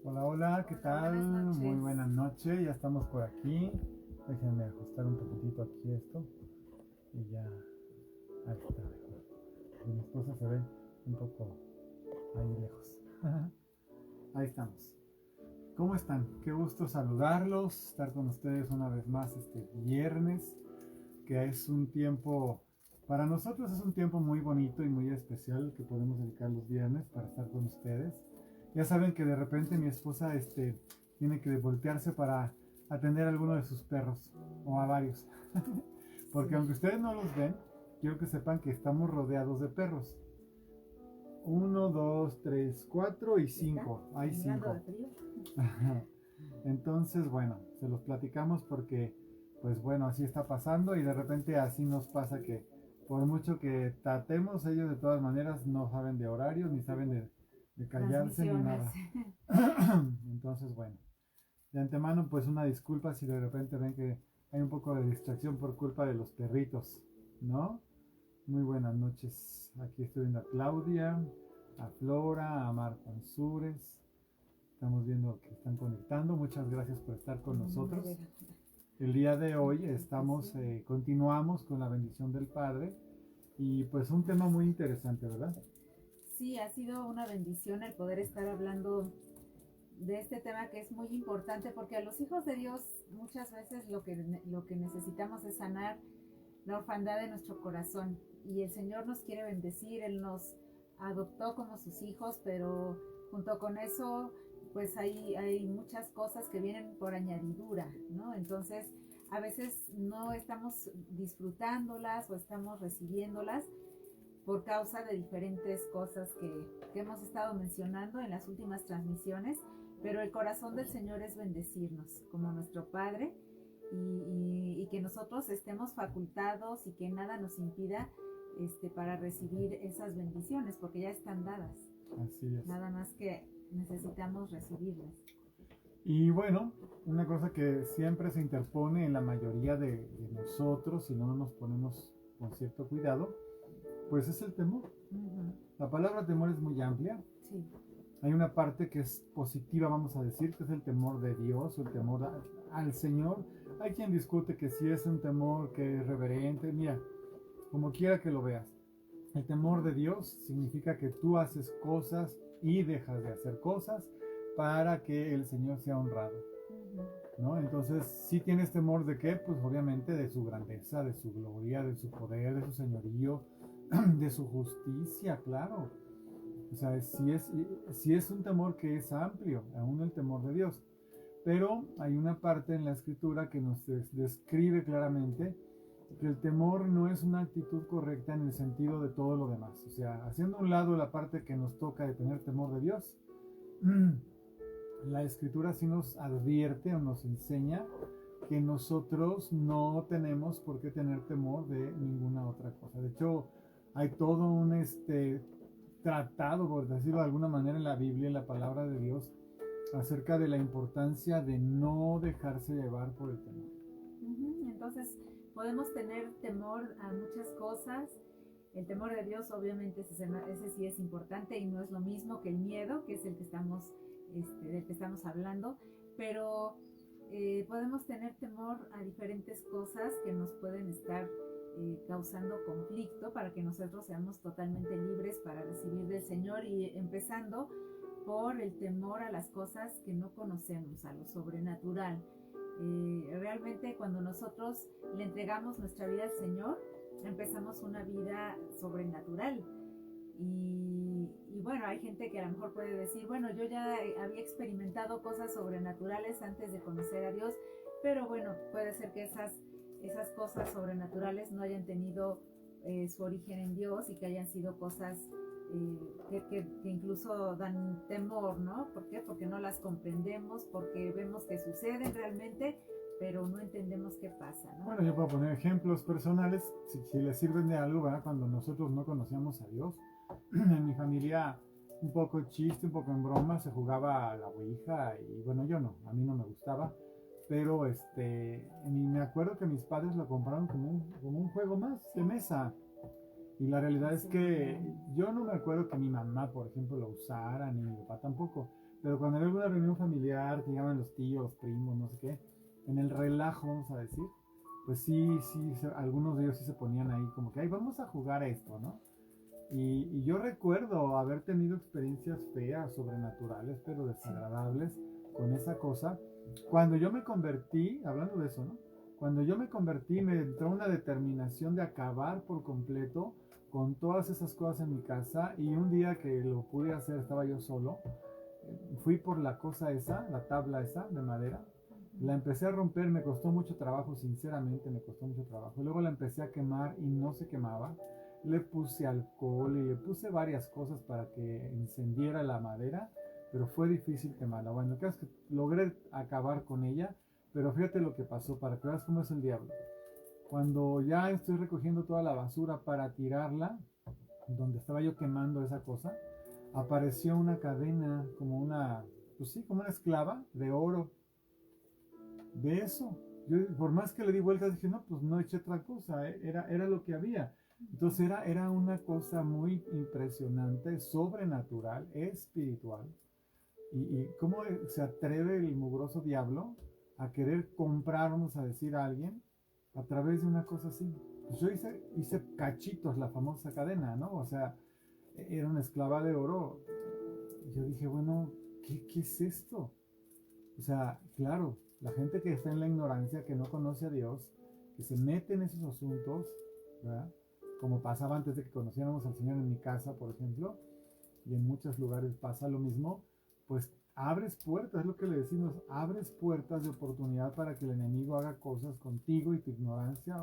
Hola, hola, ¿qué Hola, tal? buenas Muy noches. buenas noches, ya estamos por aquí. Déjenme ajustar un poquitito aquí esto y ya, ahí está mejor. Mi esposa se ve un poco ahí lejos. Ahí estamos. ¿Cómo están? Qué gusto saludarlos, estar con ustedes una vez más este viernes, que es un tiempo, para nosotros es un tiempo muy bonito y muy especial que podemos dedicar los viernes para estar con ustedes. Ya saben que de repente mi esposa tiene que voltearse para atender a alguno de sus perros o a varios. Porque Sí. aunque ustedes no los ven, quiero que sepan que estamos rodeados de perros. Uno, dos, tres, cuatro y ¿Está cinco. Hay temblando de cinco. frío? Entonces, bueno, se los platicamos porque, pues bueno, así está pasando y de repente así nos pasa que por mucho que tratemos, ellos de todas maneras no saben de horarios, ni saben de callarse, ni Transmisiones. nada. Entonces, bueno, de antemano, pues una disculpa si de repente ven que hay un poco de distracción por culpa de los perritos, ¿no? Muy buenas noches. Aquí estoy viendo a Claudia, a Flora, a Marco Ansúrez. Estamos viendo que están conectando. Muchas gracias por estar con nosotros. El día de hoy continuamos con la bendición del Padre y pues un tema muy interesante, ¿verdad? Sí, ha sido una bendición el poder estar hablando de este tema que es muy importante porque a los hijos de Dios muchas veces lo que necesitamos es sanar la orfandad de nuestro corazón y el Señor nos quiere bendecir, Él nos adoptó como sus hijos, pero junto con eso pues hay muchas cosas que vienen por añadidura, ¿no? Entonces a veces no estamos disfrutándolas o estamos recibiéndolas por causa de diferentes cosas que hemos estado mencionando en las últimas transmisiones, pero el corazón del Señor es bendecirnos como nuestro Padre y que nosotros estemos facultados y que nada nos impida para recibir esas bendiciones, porque ya están dadas. Así es. Nada más que necesitamos recibirlas. Y bueno, una cosa que siempre se interpone en la mayoría de nosotros, si no nos ponemos con cierto cuidado, pues es el temor. Uh-huh. La palabra temor es muy amplia. Sí. Hay una parte que es positiva, vamos a decir, que es el temor de Dios, o el temor al Señor. Hay quien discute que si es un temor que es reverente. Mira, como quiera que lo veas, el temor de Dios significa que tú haces cosas y dejas de hacer cosas para que el Señor sea honrado, Uh-huh. ¿no? Entonces, si tienes temor de qué, pues obviamente de su grandeza, de su gloria, de su poder, de su señorío, de su justicia, claro. O sea, si es un temor que es amplio, aún el temor de Dios. Pero hay una parte en la escritura que nos describe claramente que el temor no es una actitud correcta en el sentido de todo lo demás. O sea, haciendo a un lado la parte que nos toca de tener temor de Dios, la escritura sí nos advierte o nos enseña que nosotros no tenemos por qué tener temor de ninguna otra cosa. De hecho, hay todo un tratado, por decirlo de alguna manera, en la Biblia, en la palabra de Dios, acerca de la importancia de no dejarse llevar por el temor. Uh-huh. Entonces podemos tener temor a muchas cosas. El temor de Dios obviamente ese sí es importante y no es lo mismo que el miedo, que es el que del que estamos hablando, pero podemos tener temor a diferentes cosas que nos pueden estar causando conflicto para que nosotros seamos totalmente libres para recibir del Señor y empezando por el temor a las cosas que no conocemos, a lo sobrenatural. Realmente cuando nosotros le entregamos nuestra vida al Señor, empezamos una vida sobrenatural. Y bueno, hay gente que a lo mejor puede decir, bueno, yo ya había experimentado cosas sobrenaturales antes de conocer a Dios, pero bueno, puede ser que esas cosas sobrenaturales no hayan tenido su origen en Dios y que hayan sido cosas que incluso dan temor, ¿no? ¿Por qué? Porque no las comprendemos, porque vemos que suceden realmente, pero no entendemos qué pasa, ¿no? Bueno, yo puedo poner ejemplos personales, si les sirven de algo, ¿verdad? Cuando nosotros no conocíamos a Dios. En mi familia, un poco chiste, un poco en broma, se jugaba a la ouija y bueno, yo no, a mí no me gustaba, pero me acuerdo que mis padres lo compraron como un juego más de mesa. Y la realidad es que yo no me acuerdo que mi mamá, por ejemplo, lo usara, ni mi papá tampoco. pero cuando había alguna reunión familiar, que llaman los tíos, los primos, no sé qué, en el relajo, vamos a decir, pues sí, algunos de ellos sí se ponían ahí como que, ay, vamos a jugar a esto, ¿no? Y yo recuerdo haber tenido experiencias feas, sobrenaturales, pero desagradables con esa cosa. Cuando yo me convertí, hablando de eso, ¿no? Cuando yo me convertí, me entró una determinación de acabar por completo con todas esas cosas en mi casa y un día que lo pude hacer, estaba yo solo, fui por la cosa esa, la tabla esa de madera, la empecé a romper, me costó mucho trabajo, sinceramente me costó mucho trabajo. Luego la empecé a quemar y no se quemaba. Le puse alcohol y le puse varias cosas para que encendiera la madera, pero fue difícil quemarla. Bueno, lo que es que logré acabar con ella, pero fíjate lo que pasó para que veas cómo es el diablo. Cuando ya estoy recogiendo toda la basura para tirarla, donde estaba yo quemando esa cosa, apareció una cadena como una, pues sí, como una esclava de oro de eso. Yo, por más que le di vueltas, dije, no, pues no eché otra cosa, era lo que había. Entonces era una cosa muy impresionante, sobrenatural, espiritual. Y cómo se atreve el mugroso diablo a querer comprar, vamos a decir, a alguien a través de una cosa así. Pues yo hice cachitos, la famosa cadena, ¿no? O sea, era una esclava de oro. Y yo dije, bueno, ¿qué es esto? O sea, claro, la gente que está en la ignorancia, que no conoce a Dios, que se mete en esos asuntos, ¿verdad? Como pasaba antes de que conociéramos al Señor en mi casa, por ejemplo, y en muchos lugares pasa lo mismo, pues abres puertas, es lo que le decimos, abres puertas de oportunidad para que el enemigo haga cosas contigo y tu ignorancia,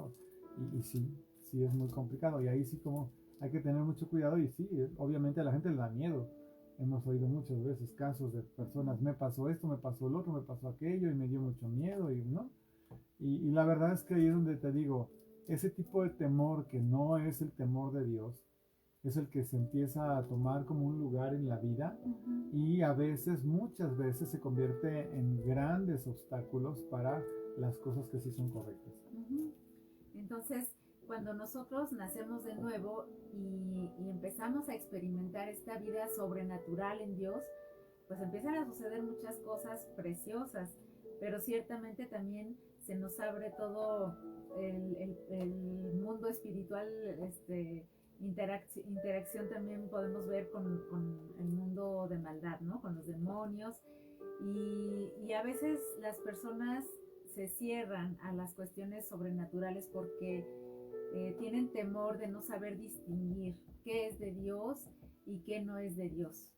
y sí es muy complicado, y ahí sí como hay que tener mucho cuidado, y sí, obviamente a la gente le da miedo. Hemos oído muchas veces casos de personas, me pasó esto, me pasó lo otro, me pasó aquello, y me dio mucho miedo, y no. Y la verdad es que ahí es donde te digo, ese tipo de temor que no es el temor de Dios, es el que se empieza a tomar como un lugar en la vida y a veces, muchas veces, se convierte en grandes obstáculos para las cosas que sí son correctas. Entonces, cuando nosotros nacemos de nuevo y empezamos a experimentar esta vida sobrenatural en Dios, pues empiezan a suceder muchas cosas preciosas, pero ciertamente también se nos abre todo el mundo espiritual, interacción también podemos ver con el mundo de maldad, ¿no? Con los demonios. Y a veces las personas se cierran a las cuestiones sobrenaturales porque tienen temor de no saber distinguir qué es de Dios y qué no es de Dios.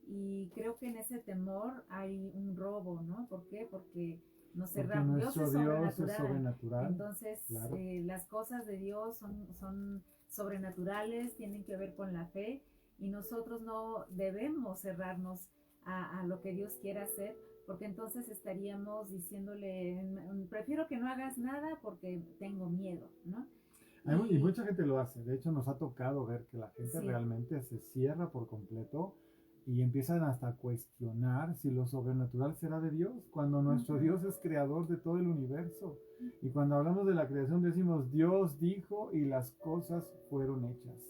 Y creo que en ese temor hay un robo, ¿no? ¿Por qué? Porque nos cerramos. Dios es sobrenatural. Entonces, claro. Las cosas de Dios son sobrenaturales, tienen que ver con la fe y nosotros no debemos cerrarnos a lo que Dios quiera hacer, porque entonces estaríamos diciéndole, prefiero que no hagas nada porque tengo miedo, ¿no? Y mucha gente lo hace. De hecho, nos ha tocado ver que la gente realmente se cierra por completo y empiezan hasta a cuestionar si lo sobrenatural será de Dios, cuando nuestro Dios es creador de todo el universo. Y cuando hablamos de la creación decimos, Dios dijo y las cosas fueron hechas.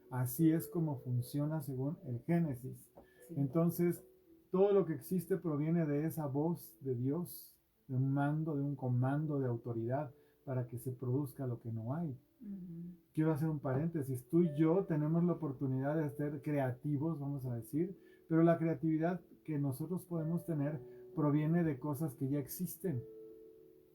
Así es como funciona según el Génesis. Entonces, todo lo que existe proviene de esa voz de Dios, de un mando, de un comando de autoridad para que se produzca lo que no hay. Quiero hacer un paréntesis. Tú y yo tenemos la oportunidad de ser creativos, vamos a decir, pero la creatividad que nosotros podemos tener proviene de cosas que ya existen,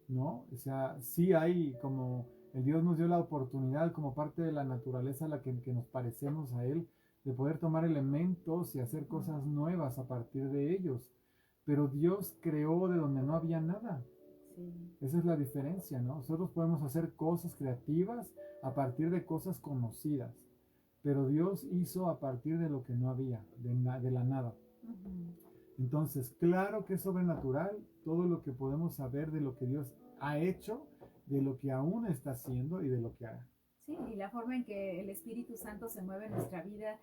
¿no? O sea, sí hay como el Dios nos dio la oportunidad como parte de la naturaleza a la que nos parecemos a Él, de poder tomar elementos y hacer cosas nuevas a partir de ellos. Pero Dios creó de donde no había nada. Esa es la diferencia, ¿no? Nosotros podemos hacer cosas creativas a partir de cosas conocidas, pero Dios hizo a partir de lo que no había, de la nada. Entonces, claro que es sobrenatural todo lo que podemos saber de lo que Dios ha hecho, de lo que aún está haciendo y de lo que hará. Sí, y la forma en que el Espíritu Santo se mueve en nuestra vida,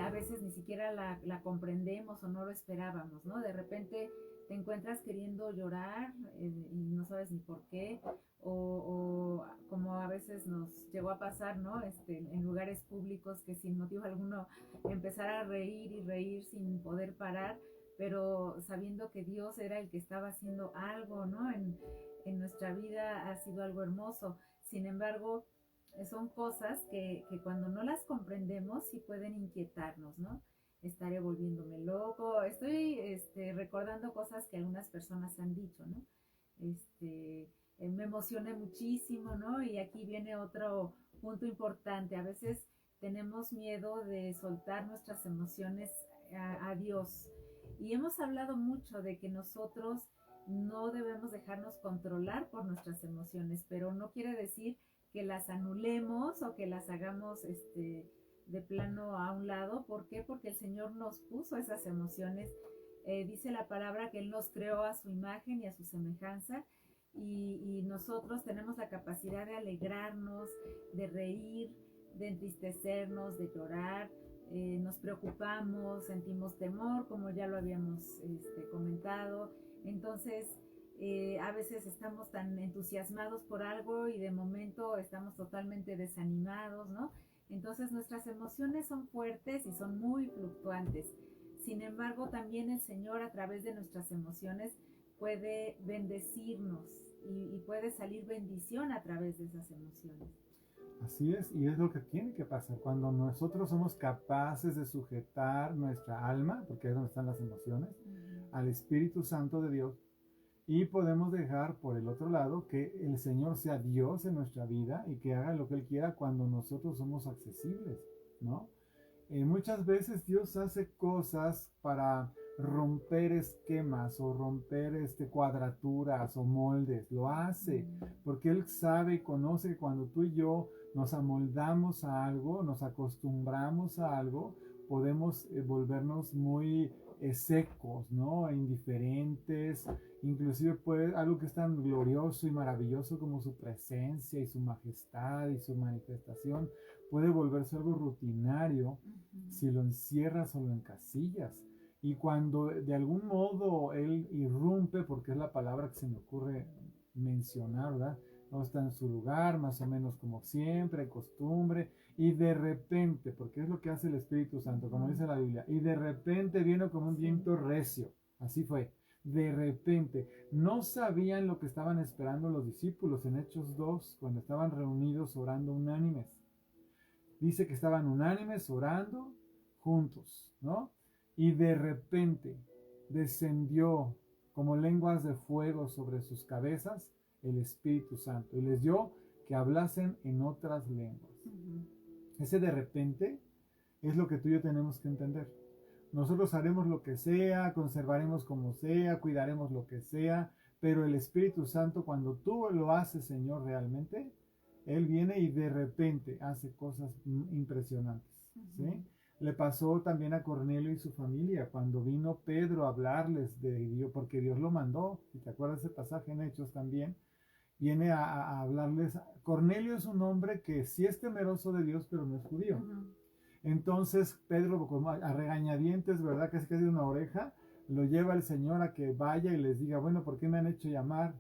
a veces ni siquiera la comprendemos o no lo esperábamos, ¿no? De repente te encuentras queriendo llorar y no sabes ni por qué, o como a veces nos llegó a pasar, ¿no? En lugares públicos que sin motivo alguno empezar a reír y reír sin poder parar, pero sabiendo que Dios era el que estaba haciendo algo, ¿no? En nuestra vida ha sido algo hermoso. Sin embargo, son cosas que cuando no las comprendemos sí pueden inquietarnos, ¿no? Estaré volviéndome loco. Estoy recordando cosas que algunas personas han dicho, ¿no? Me emocioné muchísimo, ¿no? Y aquí viene otro punto importante. A veces tenemos miedo de soltar nuestras emociones a Dios. Y hemos hablado mucho de que nosotros no debemos dejarnos controlar por nuestras emociones, pero no quiere decir que las anulemos o que las hagamos de plano a un lado. ¿Por qué? Porque el Señor nos puso esas emociones. Dice la palabra que Él nos creó a su imagen y a su semejanza, y nosotros tenemos la capacidad de alegrarnos, de reír, de entristecernos, de llorar. Nos preocupamos, sentimos temor, como ya lo habíamos comentado. Entonces, a veces estamos tan entusiasmados por algo y de momento estamos totalmente desanimados, ¿no? Entonces nuestras emociones son fuertes y son muy fluctuantes. Sin embargo, también el Señor a través de nuestras emociones puede bendecirnos y puede salir bendición a través de esas emociones. Así es, y es lo que tiene que pasar cuando nosotros somos capaces de sujetar nuestra alma, porque es donde están las emociones, al Espíritu Santo de Dios, y podemos dejar por el otro lado que el Señor sea Dios en nuestra vida y que haga lo que Él quiera cuando nosotros somos accesibles, ¿no? Muchas veces Dios hace cosas para romper esquemas o romper cuadraturas o moldes. Lo hace porque Él sabe y conoce que cuando tú y yo nos amoldamos a algo, nos acostumbramos a algo, podemos volvernos muy secos, ¿no? Indiferentes. Inclusive puede algo que es tan glorioso y maravilloso como su presencia y su majestad y su manifestación puede volverse algo rutinario si lo encierras o lo encasillas. Y cuando de algún modo Él irrumpe, porque es la palabra que se me ocurre mencionar, ¿verdad? No está en su lugar, más o menos como siempre, costumbre, y de repente, porque es lo que hace el Espíritu Santo, como dice la Biblia, y de repente vino como un viento recio, así fue, de repente, no sabían lo que estaban esperando los discípulos en Hechos 2, cuando estaban reunidos orando unánimes. Dice que estaban unánimes orando juntos, ¿no? Y de repente descendió como lenguas de fuego sobre sus cabezas el Espíritu Santo y les dio que hablasen en otras lenguas. Ese de repente es lo que tú y yo tenemos que entender. Nosotros haremos lo que sea, conservaremos como sea, cuidaremos lo que sea, pero el Espíritu Santo, cuando tú lo haces, Señor, realmente, Él viene y de repente hace cosas impresionantes, ¿sí? Le pasó también a Cornelio y su familia cuando vino Pedro a hablarles de Dios, porque Dios lo mandó. Si te acuerdas ese pasaje en Hechos también, viene a hablarles. Cornelio es un hombre que sí es temeroso de Dios, pero no es judío. Entonces Pedro, como a regañadientes, ¿verdad? Casi casi una oreja, lo lleva el Señor a que vaya y les diga, bueno, ¿por qué me han hecho llamar?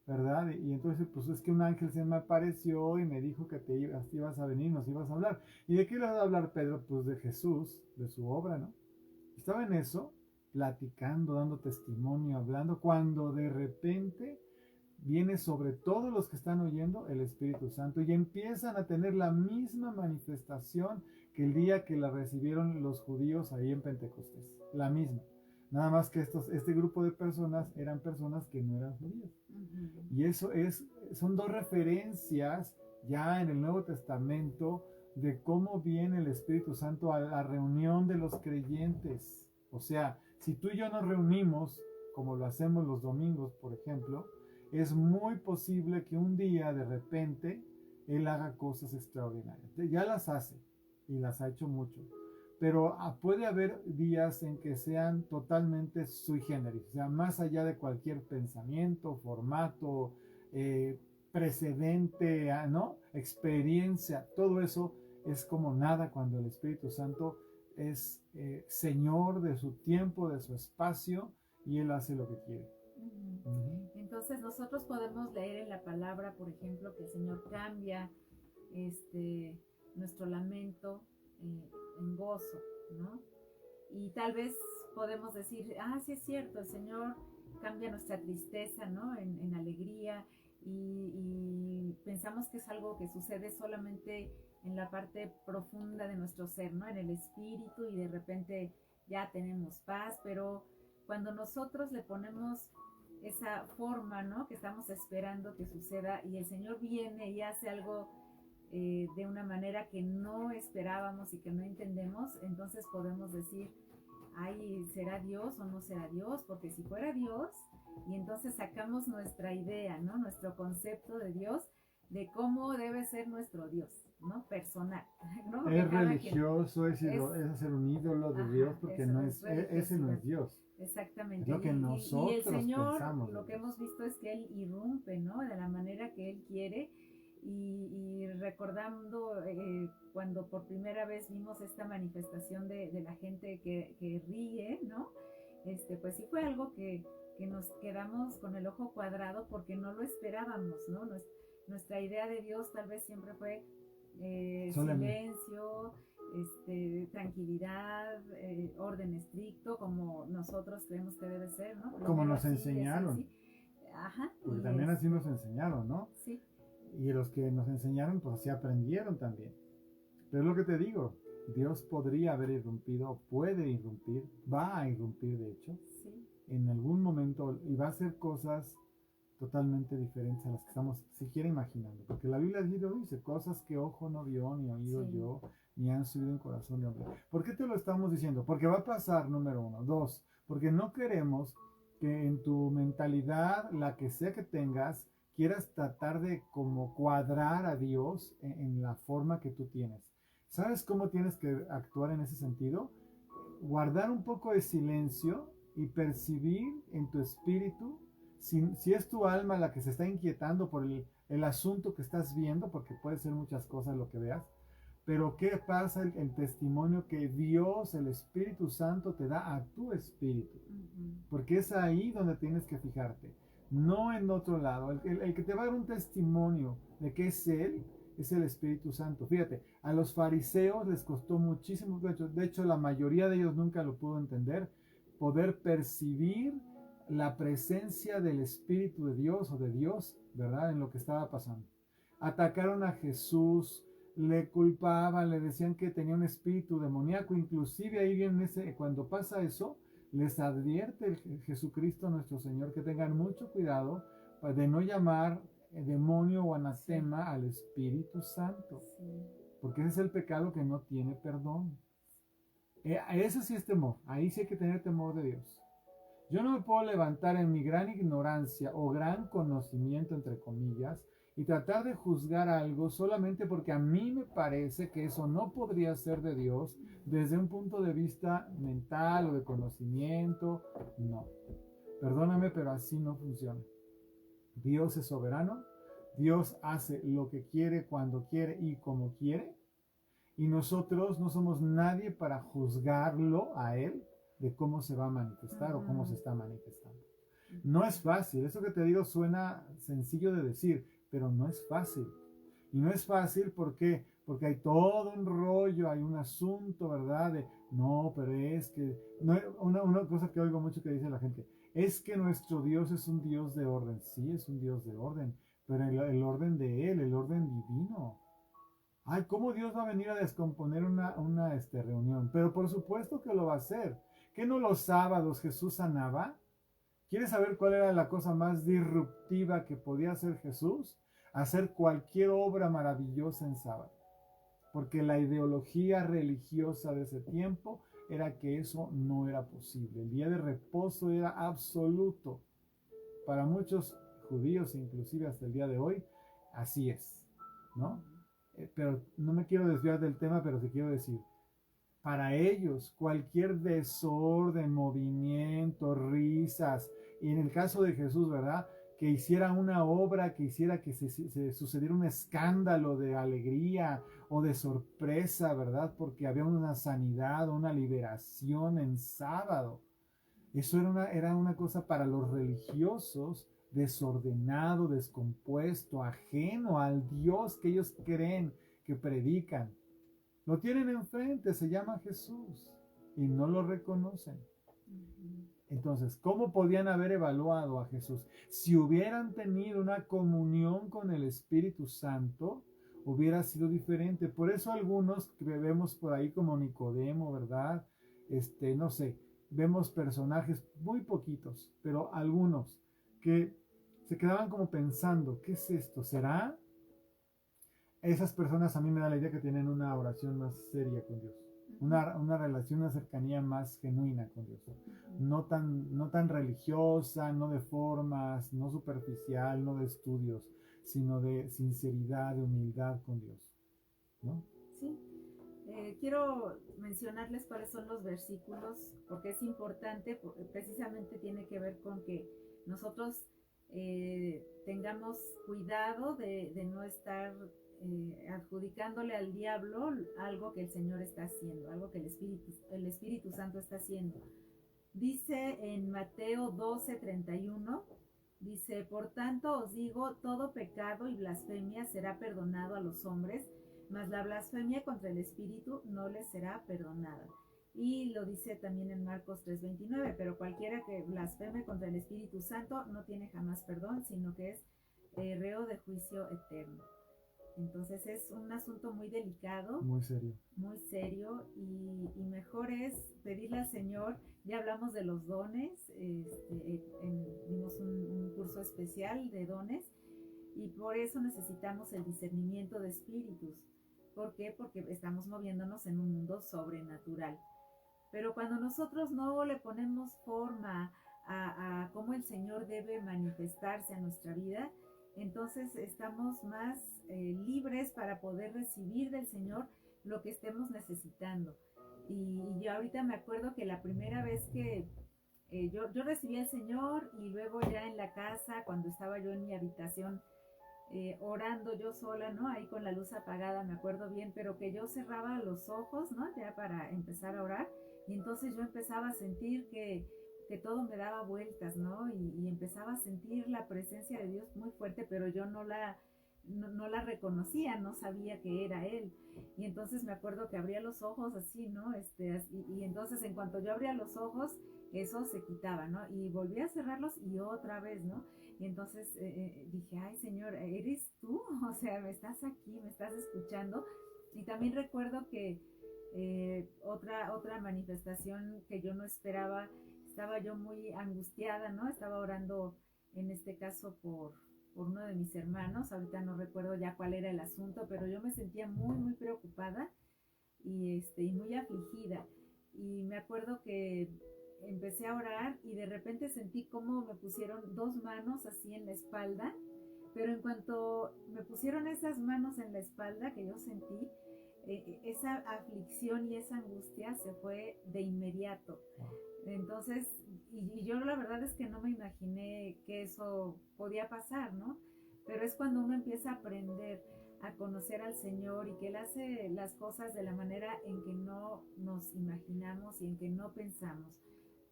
¿Verdad? Y entonces, pues es que un ángel se me apareció y me dijo que te ibas a venir, nos ibas a hablar. ¿Y de qué le va a hablar Pedro? Pues de Jesús, de su obra, ¿no? Estaba en eso, platicando, dando testimonio, hablando, cuando de repente viene sobre todos los que están oyendo el Espíritu Santo y empiezan a tener la misma manifestación que el día que la recibieron los judíos ahí en Pentecostés. La misma. Nada más que este grupo de personas eran personas que no eran judíos. Y eso son dos referencias ya en el Nuevo Testamento de cómo viene el Espíritu Santo a la reunión de los creyentes. O sea, si tú y yo nos reunimos, como lo hacemos los domingos, por ejemplo, es muy posible que un día de repente Él haga cosas extraordinarias. Ya las hace y las ha hecho mucho. Pero puede haber días en que sean totalmente sui generis, o sea, más allá de cualquier pensamiento, formato, precedente, ¿no? Experiencia, todo eso es como nada cuando el Espíritu Santo es Señor de su tiempo, de su espacio, y Él hace lo que quiere. Entonces nosotros podemos leer en la palabra, por ejemplo, que el Señor cambia nuestro lamento en gozo, ¿no? Y tal vez podemos decir, sí es cierto, el Señor cambia nuestra tristeza, ¿no? En alegría y pensamos que es algo que sucede solamente en la parte profunda de nuestro ser, ¿no? En el espíritu y de repente ya tenemos paz, pero cuando nosotros le ponemos esa forma, ¿no? Que estamos esperando que suceda y el Señor viene y hace algo de una manera que no esperábamos y que no entendemos, entonces podemos decir, ay, ¿será Dios o no será Dios? Porque si fuera Dios, y entonces sacamos nuestra idea, ¿no? Nuestro concepto de Dios, de cómo debe ser nuestro Dios, ¿no? Personal, ¿no? Es religioso, es hacer un ídolo de Dios, porque ese no es Dios. Exactamente. Es lo que nosotros y el Señor, pensamos. lo que hemos visto es que Él irrumpe, ¿no? De la manera que Él quiere. Y recordando cuando por primera vez vimos esta manifestación de la gente que ríe, ¿no? Pues sí fue algo que nos quedamos con el ojo cuadrado porque no lo esperábamos, ¿no? Nuestra idea de Dios tal vez siempre fue silencio, tranquilidad, orden estricto, como nosotros creemos que debe ser, ¿no? Como nos enseñaron. Así. Ajá. Porque también así nos enseñaron, ¿no? Sí. Y los que nos enseñaron, pues así aprendieron también. Pero es lo que te digo, Dios podría haber irrumpido, puede irrumpir, va a irrumpir de hecho, sí, en algún momento, y va a hacer cosas totalmente diferentes a las que estamos siquiera imaginando. Porque la Biblia dice cosas que ojo no vio, ni oído yo, ni han subido en corazón de hombre. ¿Por qué te lo estamos diciendo? Porque va a pasar, número 1. 2, porque no queremos que en tu mentalidad, la que sea que tengas, quieras tratar de como cuadrar a Dios en la forma que tú tienes. ¿Sabes cómo tienes que actuar en ese sentido? Guardar un poco de silencio y percibir en tu espíritu, si es tu alma la que se está inquietando por el asunto que estás viendo, porque puede ser muchas cosas lo que veas, pero ¿qué pasa? El testimonio que Dios, el Espíritu Santo, te da a tu espíritu. Porque es ahí donde tienes que fijarte. No en otro lado. El que te va a dar un testimonio de que es Él, es el Espíritu Santo. Fíjate, a los fariseos les costó muchísimo, de hecho la mayoría de ellos nunca lo pudo entender, poder percibir la presencia del Espíritu de Dios o de Dios, ¿verdad? En lo que estaba pasando. Atacaron a Jesús, le culpaban, le decían que tenía un espíritu demoníaco, inclusive ahí viene cuando pasa eso, les advierte Jesucristo nuestro Señor que tengan mucho cuidado de no llamar demonio o anatema al Espíritu Santo, porque ese es el pecado que no tiene perdón. Ese sí es temor, ahí sí hay que tener temor de Dios. Yo no me puedo levantar en mi gran ignorancia o gran conocimiento, entre comillas, y tratar de juzgar algo solamente porque a mí me parece que eso no podría ser de Dios desde un punto de vista mental o de conocimiento. No, perdóname, pero así no funciona. Dios es soberano, Dios hace lo que quiere, cuando quiere y como quiere, y nosotros no somos nadie para juzgarlo a Él de cómo se va a manifestar o cómo se está manifestando. No es fácil, eso que te digo suena sencillo de decir, pero no es fácil. Y no es fácil porque hay todo un rollo, hay un asunto, ¿verdad? No, pero es que... No, una cosa que oigo mucho que dice la gente, es que nuestro Dios es un Dios de orden. Sí, es un Dios de orden, pero el orden de Él, el orden divino. Ay, ¿cómo Dios va a venir a descomponer una reunión? Pero por supuesto que lo va a hacer. ¿Qué no los sábados Jesús sanaba? ¿Quieres saber cuál era la cosa más disruptiva que podía hacer Jesús? Hacer cualquier obra maravillosa en sábado. Porque la ideología religiosa de ese tiempo era que eso no era posible. El día de reposo era absoluto. Para muchos judíos, inclusive hasta el día de hoy, así es, ¿no? Pero no me quiero desviar del tema, pero te quiero decir, para ellos cualquier desorden, movimiento, risas, y en el caso de Jesús, ¿verdad? Que hiciera una obra, que hiciera que se sucediera un escándalo de alegría o de sorpresa, ¿verdad? Porque había una sanidad, una liberación en sábado. Eso era una cosa para los religiosos desordenado, descompuesto, ajeno al Dios que ellos creen, que predican. Lo tienen enfrente, se llama Jesús y no lo reconocen. Entonces, ¿cómo podían haber evaluado a Jesús? Si hubieran tenido una comunión con el Espíritu Santo, hubiera sido diferente. Por eso algunos que vemos por ahí como Nicodemo, ¿verdad? No sé, vemos personajes muy poquitos, pero algunos que se quedaban como pensando, ¿qué es esto? ¿Será? Esas personas a mí me da la idea que tienen una oración más seria con Dios. Una relación, una cercanía más genuina con Dios. No tan religiosa, no de formas, no superficial, no de estudios, sino de sinceridad, de humildad con Dios, ¿no? Sí. Quiero mencionarles cuáles son los versículos, porque es importante, porque precisamente tiene que ver con que nosotros tengamos cuidado de no estar adjudicándole al diablo algo que el Señor está haciendo, algo que el Espíritu Santo está haciendo. Dice en Mateo 12:31, dice, por tanto os digo, todo pecado y blasfemia será perdonado a los hombres, mas la blasfemia contra el Espíritu no les será perdonada. Y lo dice también en Marcos 3:29, pero cualquiera que blasfeme contra el Espíritu Santo no tiene jamás perdón, sino que es reo de juicio eterno. Entonces es un asunto muy delicado, muy serio y mejor es pedirle al Señor. Ya hablamos de los dones, dimos un curso especial de dones y por eso necesitamos el discernimiento de espíritus. ¿Por qué? Porque estamos moviéndonos en un mundo sobrenatural. Pero cuando nosotros no le ponemos forma a cómo el Señor debe manifestarse a nuestra vida, entonces estamos más libres para poder recibir del Señor lo que estemos necesitando. Y yo ahorita me acuerdo que la primera vez que yo recibí al Señor y luego ya en la casa, cuando estaba yo en mi habitación orando yo sola, ¿no? Ahí con la luz apagada, me acuerdo bien, pero que yo cerraba los ojos, ¿no? Ya para empezar a orar y entonces yo empezaba a sentir que todo me daba vueltas, ¿no? Y empezaba a sentir la presencia de Dios muy fuerte, pero yo no la reconocía, no sabía que era Él. Y entonces me acuerdo que abría los ojos así, ¿no? Y entonces en cuanto yo abría los ojos, eso se quitaba, ¿no? Y volví a cerrarlos y otra vez, ¿no? Y entonces dije, ay Señor, ¿eres tú? O sea, me estás aquí, me estás escuchando. Y también recuerdo que otra manifestación que yo no esperaba, estaba yo muy angustiada, ¿no? Estaba orando en este caso por uno de mis hermanos, ahorita no recuerdo ya cuál era el asunto, pero yo me sentía muy, muy preocupada y muy afligida. Y me acuerdo que empecé a orar y de repente sentí como me pusieron dos manos así en la espalda, pero en cuanto me pusieron esas manos en la espalda que yo sentí, esa aflicción y esa angustia se fue de inmediato. Entonces, y yo la verdad es que no me imaginé que eso podía pasar, ¿no? Pero es cuando uno empieza a aprender a conocer al Señor y que Él hace las cosas de la manera en que no nos imaginamos y en que no pensamos.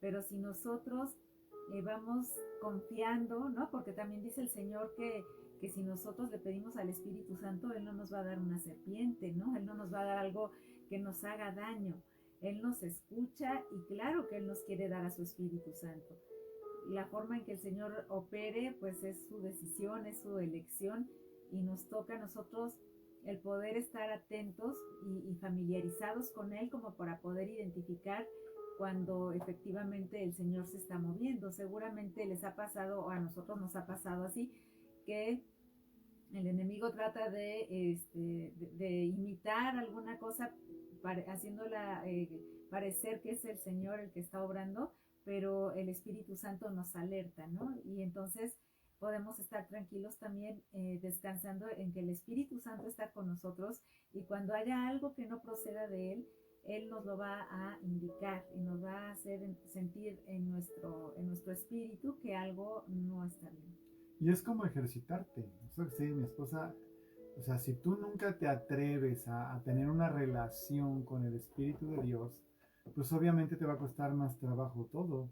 Pero si nosotros vamos confiando, ¿no? Porque también dice el Señor que si nosotros le pedimos al Espíritu Santo, Él no nos va a dar una serpiente, ¿no? Él no nos va a dar algo que nos haga daño. Él nos escucha y claro que Él nos quiere dar a su Espíritu Santo. La forma en que el Señor opere, pues es su decisión, es su elección y nos toca a nosotros el poder estar atentos y familiarizados con Él como para poder identificar cuando efectivamente el Señor se está moviendo. Seguramente les ha pasado, o a nosotros nos ha pasado así, que el enemigo trata de imitar alguna cosa haciéndola parecer que es el Señor el que está obrando, pero el Espíritu Santo nos alerta, ¿no? Y entonces podemos estar tranquilos también descansando en que el Espíritu Santo está con nosotros y cuando haya algo que no proceda de Él, Él nos lo va a indicar y nos va a hacer sentir en nuestro espíritu que algo no está bien. Y es como ejercitarte. Eso que sí, mi esposa, o sea, si tú nunca te atreves a tener una relación con el Espíritu de Dios, pues obviamente te va a costar más trabajo todo,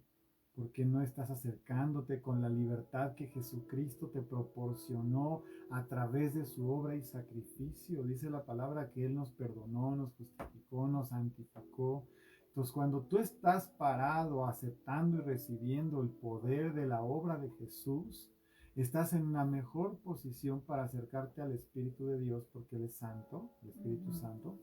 porque no estás acercándote con la libertad que Jesucristo te proporcionó a través de su obra y sacrificio. Dice la palabra que Él nos perdonó, nos justificó, nos santificó, Entonces, cuando tú estás parado, aceptando y recibiendo el poder de la obra de Jesús, estás en una mejor posición para acercarte al Espíritu de Dios, porque Él es santo, el Espíritu Santo,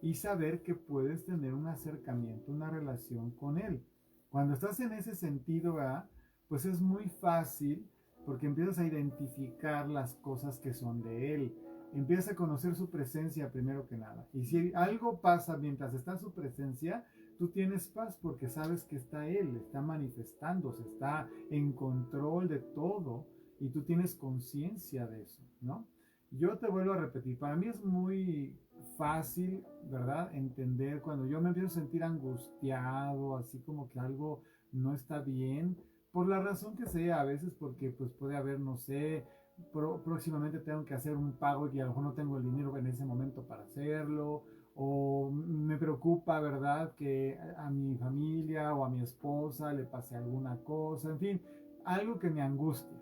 y saber que puedes tener un acercamiento, una relación con Él. Cuando estás en ese sentido, ¿verdad? Pues es muy fácil, porque empiezas a identificar las cosas que son de Él. Empiezas a conocer su presencia primero que nada. Y si algo pasa mientras está su presencia, tú tienes paz porque sabes que está Él, está manifestándose, está en control de todo y tú tienes conciencia de eso, ¿no? Yo te vuelvo a repetir, para mí es muy fácil, ¿verdad? Entender cuando yo me empiezo a sentir angustiado, así como que algo no está bien, por la razón que sea, a veces porque pues puede haber, no sé, próximamente tengo que hacer un pago y a lo mejor no tengo el dinero en ese momento para hacerlo, o me preocupa, ¿verdad?, que a mi familia o a mi esposa le pase alguna cosa, en fin, algo que me angustia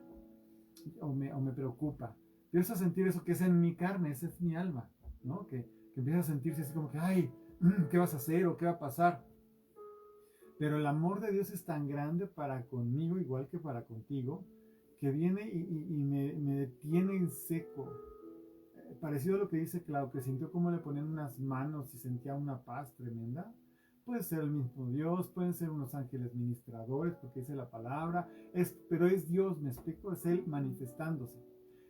o me preocupa. Empiezo a sentir eso que es en mi carne, esa es mi alma, ¿no? Que empieza a sentirse así como que, ay, ¿qué vas a hacer o qué va a pasar? Pero el amor de Dios es tan grande para conmigo, igual que para contigo, que viene y me detiene en seco. Parecido a lo que dice Clau, que sintió como le ponían unas manos y sentía una paz tremenda. Puede ser el mismo Dios, pueden ser unos ángeles ministradores, porque dice la palabra, pero es Dios, me explico, es Él manifestándose.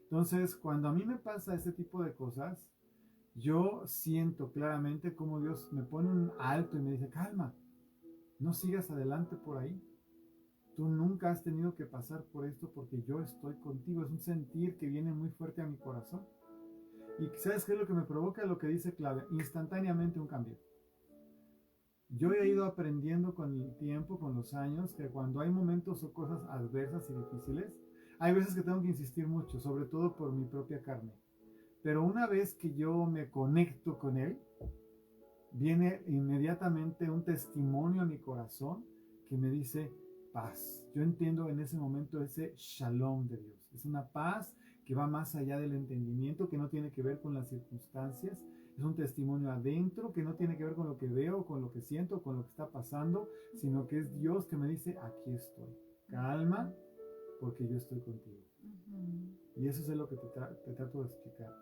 Entonces, cuando a mí me pasa ese tipo de cosas, yo siento claramente como Dios me pone un alto y me dice, calma, no sigas adelante por ahí. Tú nunca has tenido que pasar por esto porque yo estoy contigo. Es un sentir que viene muy fuerte a mi corazón. Y ¿sabes qué es lo que me provoca? Lo que dice Claudia, instantáneamente un cambio. Yo he ido aprendiendo con el tiempo, con los años, que cuando hay momentos o cosas adversas y difíciles, hay veces que tengo que insistir mucho, sobre todo por mi propia carne. Pero una vez que yo me conecto con Él, viene inmediatamente un testimonio a mi corazón que me dice paz. Yo entiendo en ese momento ese shalom de Dios. Es una paz que va más allá del entendimiento, que no tiene que ver con las circunstancias. Es un testimonio adentro que no tiene que ver con lo que veo, con lo que siento, con lo que está pasando, sino que es Dios que me dice, aquí estoy. Calma, porque yo estoy contigo. Y eso es lo que te trato de explicar.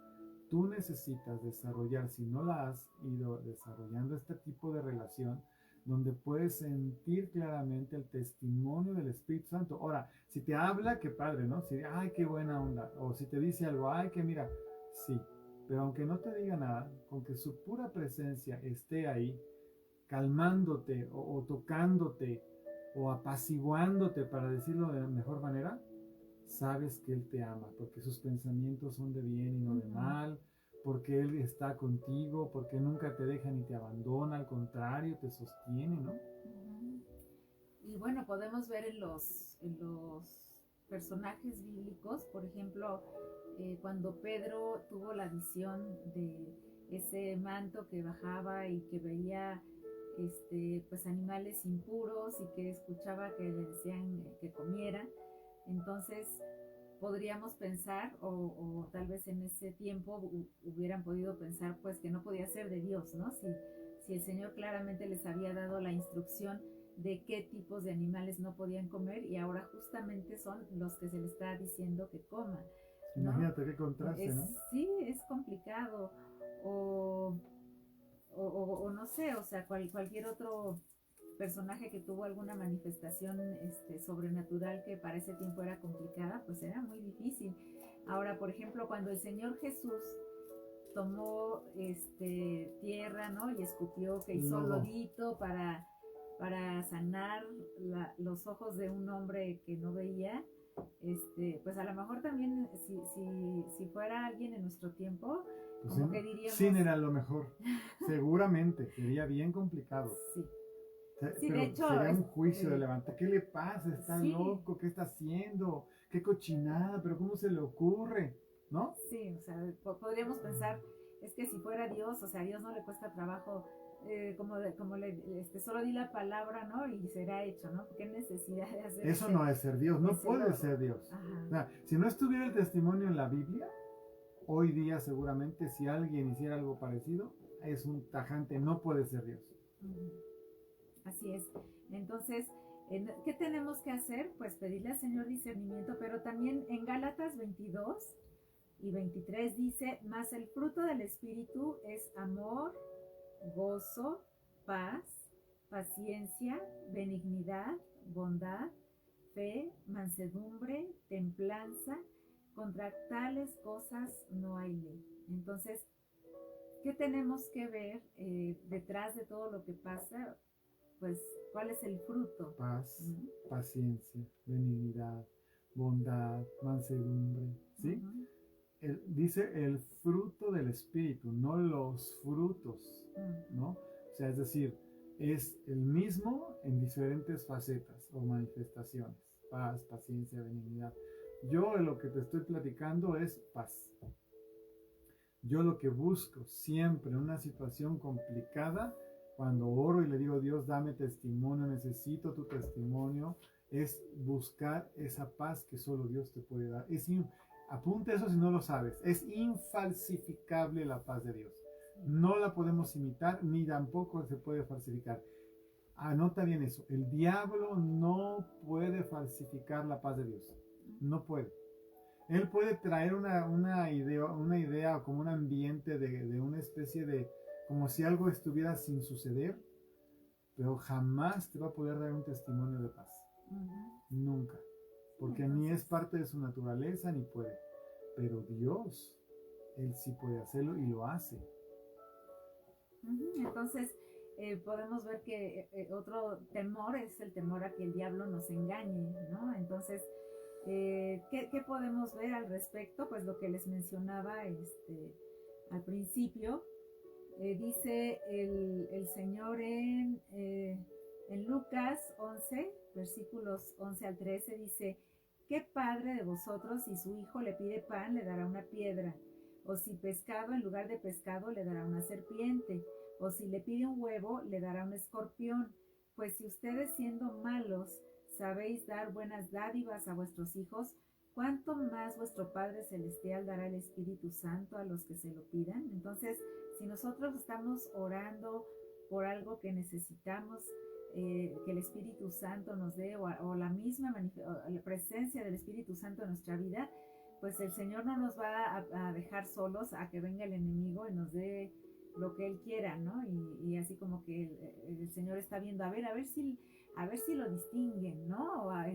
Tú necesitas desarrollar, si no la has ido desarrollando, este tipo de relación donde puedes sentir claramente el testimonio del Espíritu Santo. Ahora, si te habla, qué padre, ¿no? Si, ay, qué buena onda. O si te dice algo, ay, que mira, sí. Pero aunque no te diga nada, con que su pura presencia esté ahí, calmándote o tocándote o apaciguándote, para decirlo de la mejor manera, sabes que Él te ama, porque sus pensamientos son de bien y no de mal, porque Él está contigo, porque nunca te deja ni te abandona, al contrario, te sostiene, ¿no? Y bueno, podemos ver en los personajes bíblicos, por ejemplo, cuando Pedro tuvo la visión de ese manto que bajaba y que veía pues animales impuros y que escuchaba que le decían que comiera. Entonces podríamos pensar, o tal vez en ese tiempo hubieran podido pensar pues que no podía ser de Dios, ¿no? Si el Señor claramente les había dado la instrucción de qué tipos de animales no podían comer y ahora justamente son los que se les está diciendo que coman, ¿no? Imagínate qué contraste, ¿no? Sí, es complicado. O no sé, o sea, cualquier otro personaje que tuvo alguna manifestación sobrenatural que para ese tiempo era complicada, pues era muy difícil. Ahora, por ejemplo, cuando el Señor Jesús tomó tierra, ¿no? Y escupió, que hizo lodito para sanar los ojos de un hombre que no veía, pues a lo mejor también si fuera alguien en nuestro tiempo, pues como que diríamos... Sin era lo mejor, seguramente, sería bien complicado. Sí. Sí, de hecho, sería un juicio de levantar. ¿Qué le pasa? ¿Está loco? ¿Qué está haciendo? ¿Qué cochinada? ¿Pero cómo se le ocurre? ¿No? Sí, o sea, podríamos pensar, es que si fuera Dios, o sea, a Dios no le cuesta trabajo, solo di la palabra, ¿no? Y será hecho, ¿no? ¿Qué necesidad de hacer eso? No es ser Dios, no puede ser Dios. O sea, si no estuviera el testimonio en la Biblia, hoy día seguramente si alguien hiciera algo parecido, es un tajante, no puede ser Dios. Así es. Entonces, ¿qué tenemos que hacer? Pues pedirle al Señor discernimiento, pero también en Gálatas 22:23 dice, mas el fruto del Espíritu es amor, gozo, paz, paciencia, benignidad, bondad, fe, mansedumbre, templanza. Contra tales cosas no hay ley. Entonces, ¿qué tenemos que ver detrás de todo lo que pasa? Pues, ¿cuál es el fruto? Paz, paciencia, benignidad, bondad, mansedumbre, ¿sí? Ujú. Dice el fruto del Espíritu, no los frutos, ¿no? O sea, es decir, es el mismo en diferentes facetas o manifestaciones. Paz, paciencia, benignidad. Yo lo que te estoy platicando es paz. Yo lo que busco siempre en una situación complicada, cuando oro y le digo, Dios, dame testimonio, necesito tu testimonio, es buscar esa paz que solo Dios te puede dar. Apunta eso si no lo sabes. Es infalsificable la paz de Dios. No la podemos imitar ni tampoco se puede falsificar. Anota bien eso. El diablo no puede falsificar la paz de Dios. No puede. Él puede traer una idea como un ambiente de una especie de, como si algo estuviera sin suceder, pero jamás te va a poder dar un testimonio de paz. Nunca. Porque ni es parte de su naturaleza ni puede. Pero Dios, Él sí puede hacerlo y lo hace. Entonces, podemos ver que otro temor es el temor a que el diablo nos engañe, ¿no? Entonces, ¿qué podemos ver al respecto? Pues lo que les mencionaba al principio, dice el Señor en Lucas 11, versículos 11 al 13, dice, ¿qué padre de vosotros si su hijo le pide pan le dará una piedra? O si pescado en lugar de pescado le dará una serpiente? O si le pide un huevo le dará un escorpión? Pues si ustedes siendo malos sabéis dar buenas dádivas a vuestros hijos, ¿cuánto más vuestro Padre Celestial dará el Espíritu Santo a los que se lo pidan? Entonces, si nosotros estamos orando por algo que necesitamos, que el Espíritu Santo nos dé, o la misma la presencia del Espíritu Santo en nuestra vida, pues el Señor no nos va a dejar solos a que venga el enemigo y nos dé lo que Él quiera, ¿no? Y así como que el Señor está viendo, a ver si lo distinguen, ¿no? O a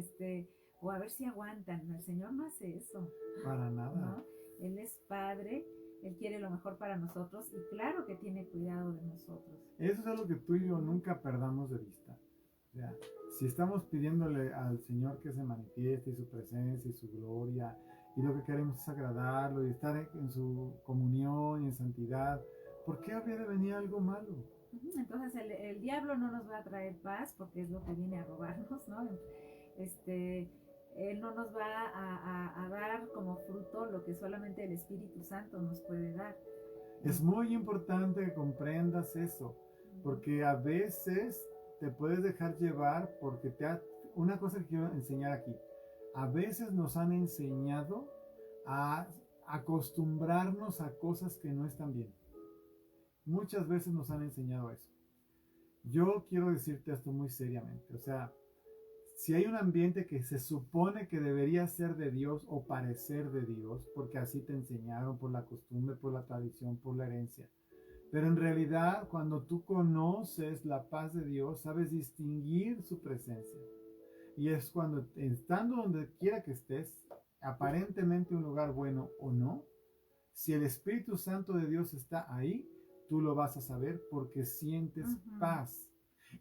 ver si aguantan. El Señor no hace eso. Para nada. ¿No? Él es Padre, Él quiere lo mejor para nosotros y claro que tiene cuidado de nosotros. Eso es algo que tú y yo nunca perdamos de vista. O sea, si estamos pidiéndole al Señor que se manifieste y su presencia y su gloria, y lo que queremos es agradarlo y estar en su comunión y en santidad, ¿por qué habría de venir algo malo? Entonces el diablo no nos va a traer paz porque es lo que viene a robarnos, ¿no? Él no nos va a dar como fruto lo que solamente el Espíritu Santo nos puede dar. Es muy importante que comprendas eso, porque a veces te puedes dejar llevar porque una cosa que quiero enseñar aquí, a veces nos han enseñado a acostumbrarnos a cosas que no están bien. Muchas veces nos han enseñado eso. Yo quiero decirte esto muy seriamente, o sea, si hay un ambiente que se supone que debería ser de Dios o parecer de Dios, porque así te enseñaron por la costumbre, por la tradición, por la herencia, pero en realidad cuando tú conoces la paz de Dios, sabes distinguir su presencia. Y es cuando, estando donde quiera que estés, aparentemente un lugar bueno o no, si el Espíritu Santo de Dios está ahí, tú lo vas a saber porque sientes paz.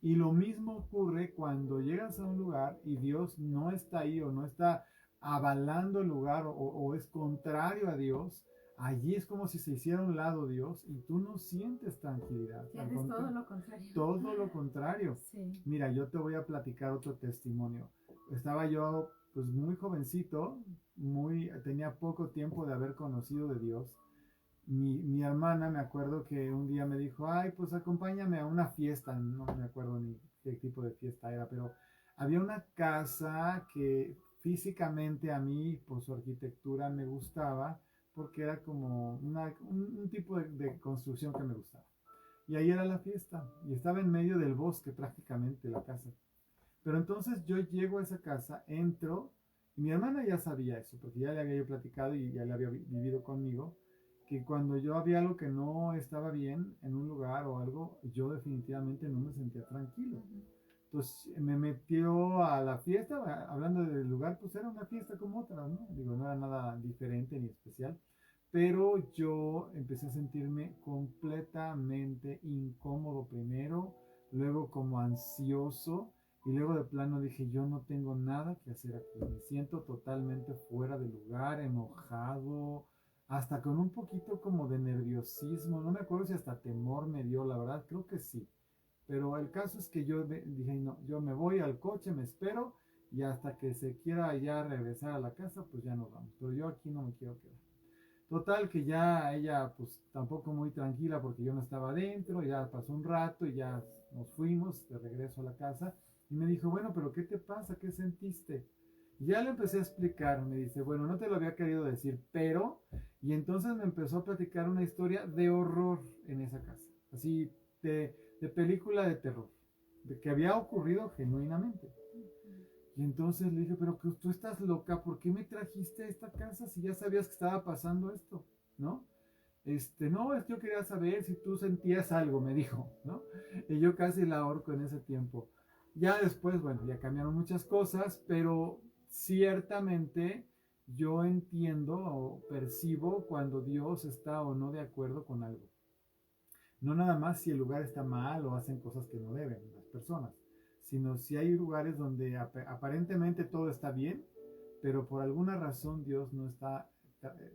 Y lo mismo ocurre cuando llegas a un lugar y Dios no está ahí o no está avalando el lugar o es contrario a Dios. Allí es como si se hiciera a un lado Dios y tú no sientes tranquilidad. Sientes todo lo contrario. Todo lo contrario. Sí. Mira, yo te voy a platicar otro testimonio. Estaba yo pues muy jovencito, tenía poco tiempo de haber conocido de Dios. Mi hermana, me acuerdo que un día me dijo, ay, pues acompáñame a una fiesta, no me acuerdo ni qué tipo de fiesta era, pero había una casa que físicamente a mí, por su arquitectura, me gustaba, porque era como un tipo de construcción que me gustaba. y ahí era la fiesta, y estaba en medio del bosque prácticamente la casa. Pero entonces yo llego a esa casa, entro, y mi hermana ya sabía eso, porque ya le había yo platicado y ya le había vivido conmigo, que cuando yo había algo que no estaba bien en un lugar o algo, yo definitivamente no me sentía tranquilo. Entonces me metió a la fiesta, hablando del lugar, pues era una fiesta como otra, ¿no? Digo, no era nada diferente ni especial, pero yo empecé a sentirme completamente incómodo primero, luego como ansioso, y luego de plano dije, yo no tengo nada que hacer aquí, me siento totalmente fuera de lugar, enojado, hasta con un poquito como de nerviosismo, no me acuerdo si hasta temor me dio, la verdad, creo que sí. Pero el caso es que yo dije, no, yo me voy al coche, me espero y hasta que se quiera ya regresar a la casa, pues ya nos vamos. Pero yo aquí no me quiero quedar. Total que ya ella pues tampoco muy tranquila porque yo no estaba adentro, ya pasó un rato y ya nos fuimos de regreso a la casa y me dijo, bueno, pero ¿qué te pasa? ¿Qué sentiste? Y ya le empecé a explicar, me dice, bueno, no te lo había querido decir, pero, y entonces me empezó a platicar una historia de horror en esa casa, así de película de terror, de que había ocurrido genuinamente. Y entonces le dije, pero que tú estás loca, ¿por qué me trajiste a esta casa si ya sabías que estaba pasando esto? ¿No? No, es que yo quería saber si tú sentías algo, me dijo, ¿no? Y yo casi la ahorco en ese tiempo. Ya después, bueno, ya cambiaron muchas cosas, pero ciertamente yo entiendo o percibo cuando Dios está o no de acuerdo con algo. No nada más si el lugar está mal o hacen cosas que no deben las personas, sino si hay lugares donde aparentemente todo está bien, pero por alguna razón Dios no está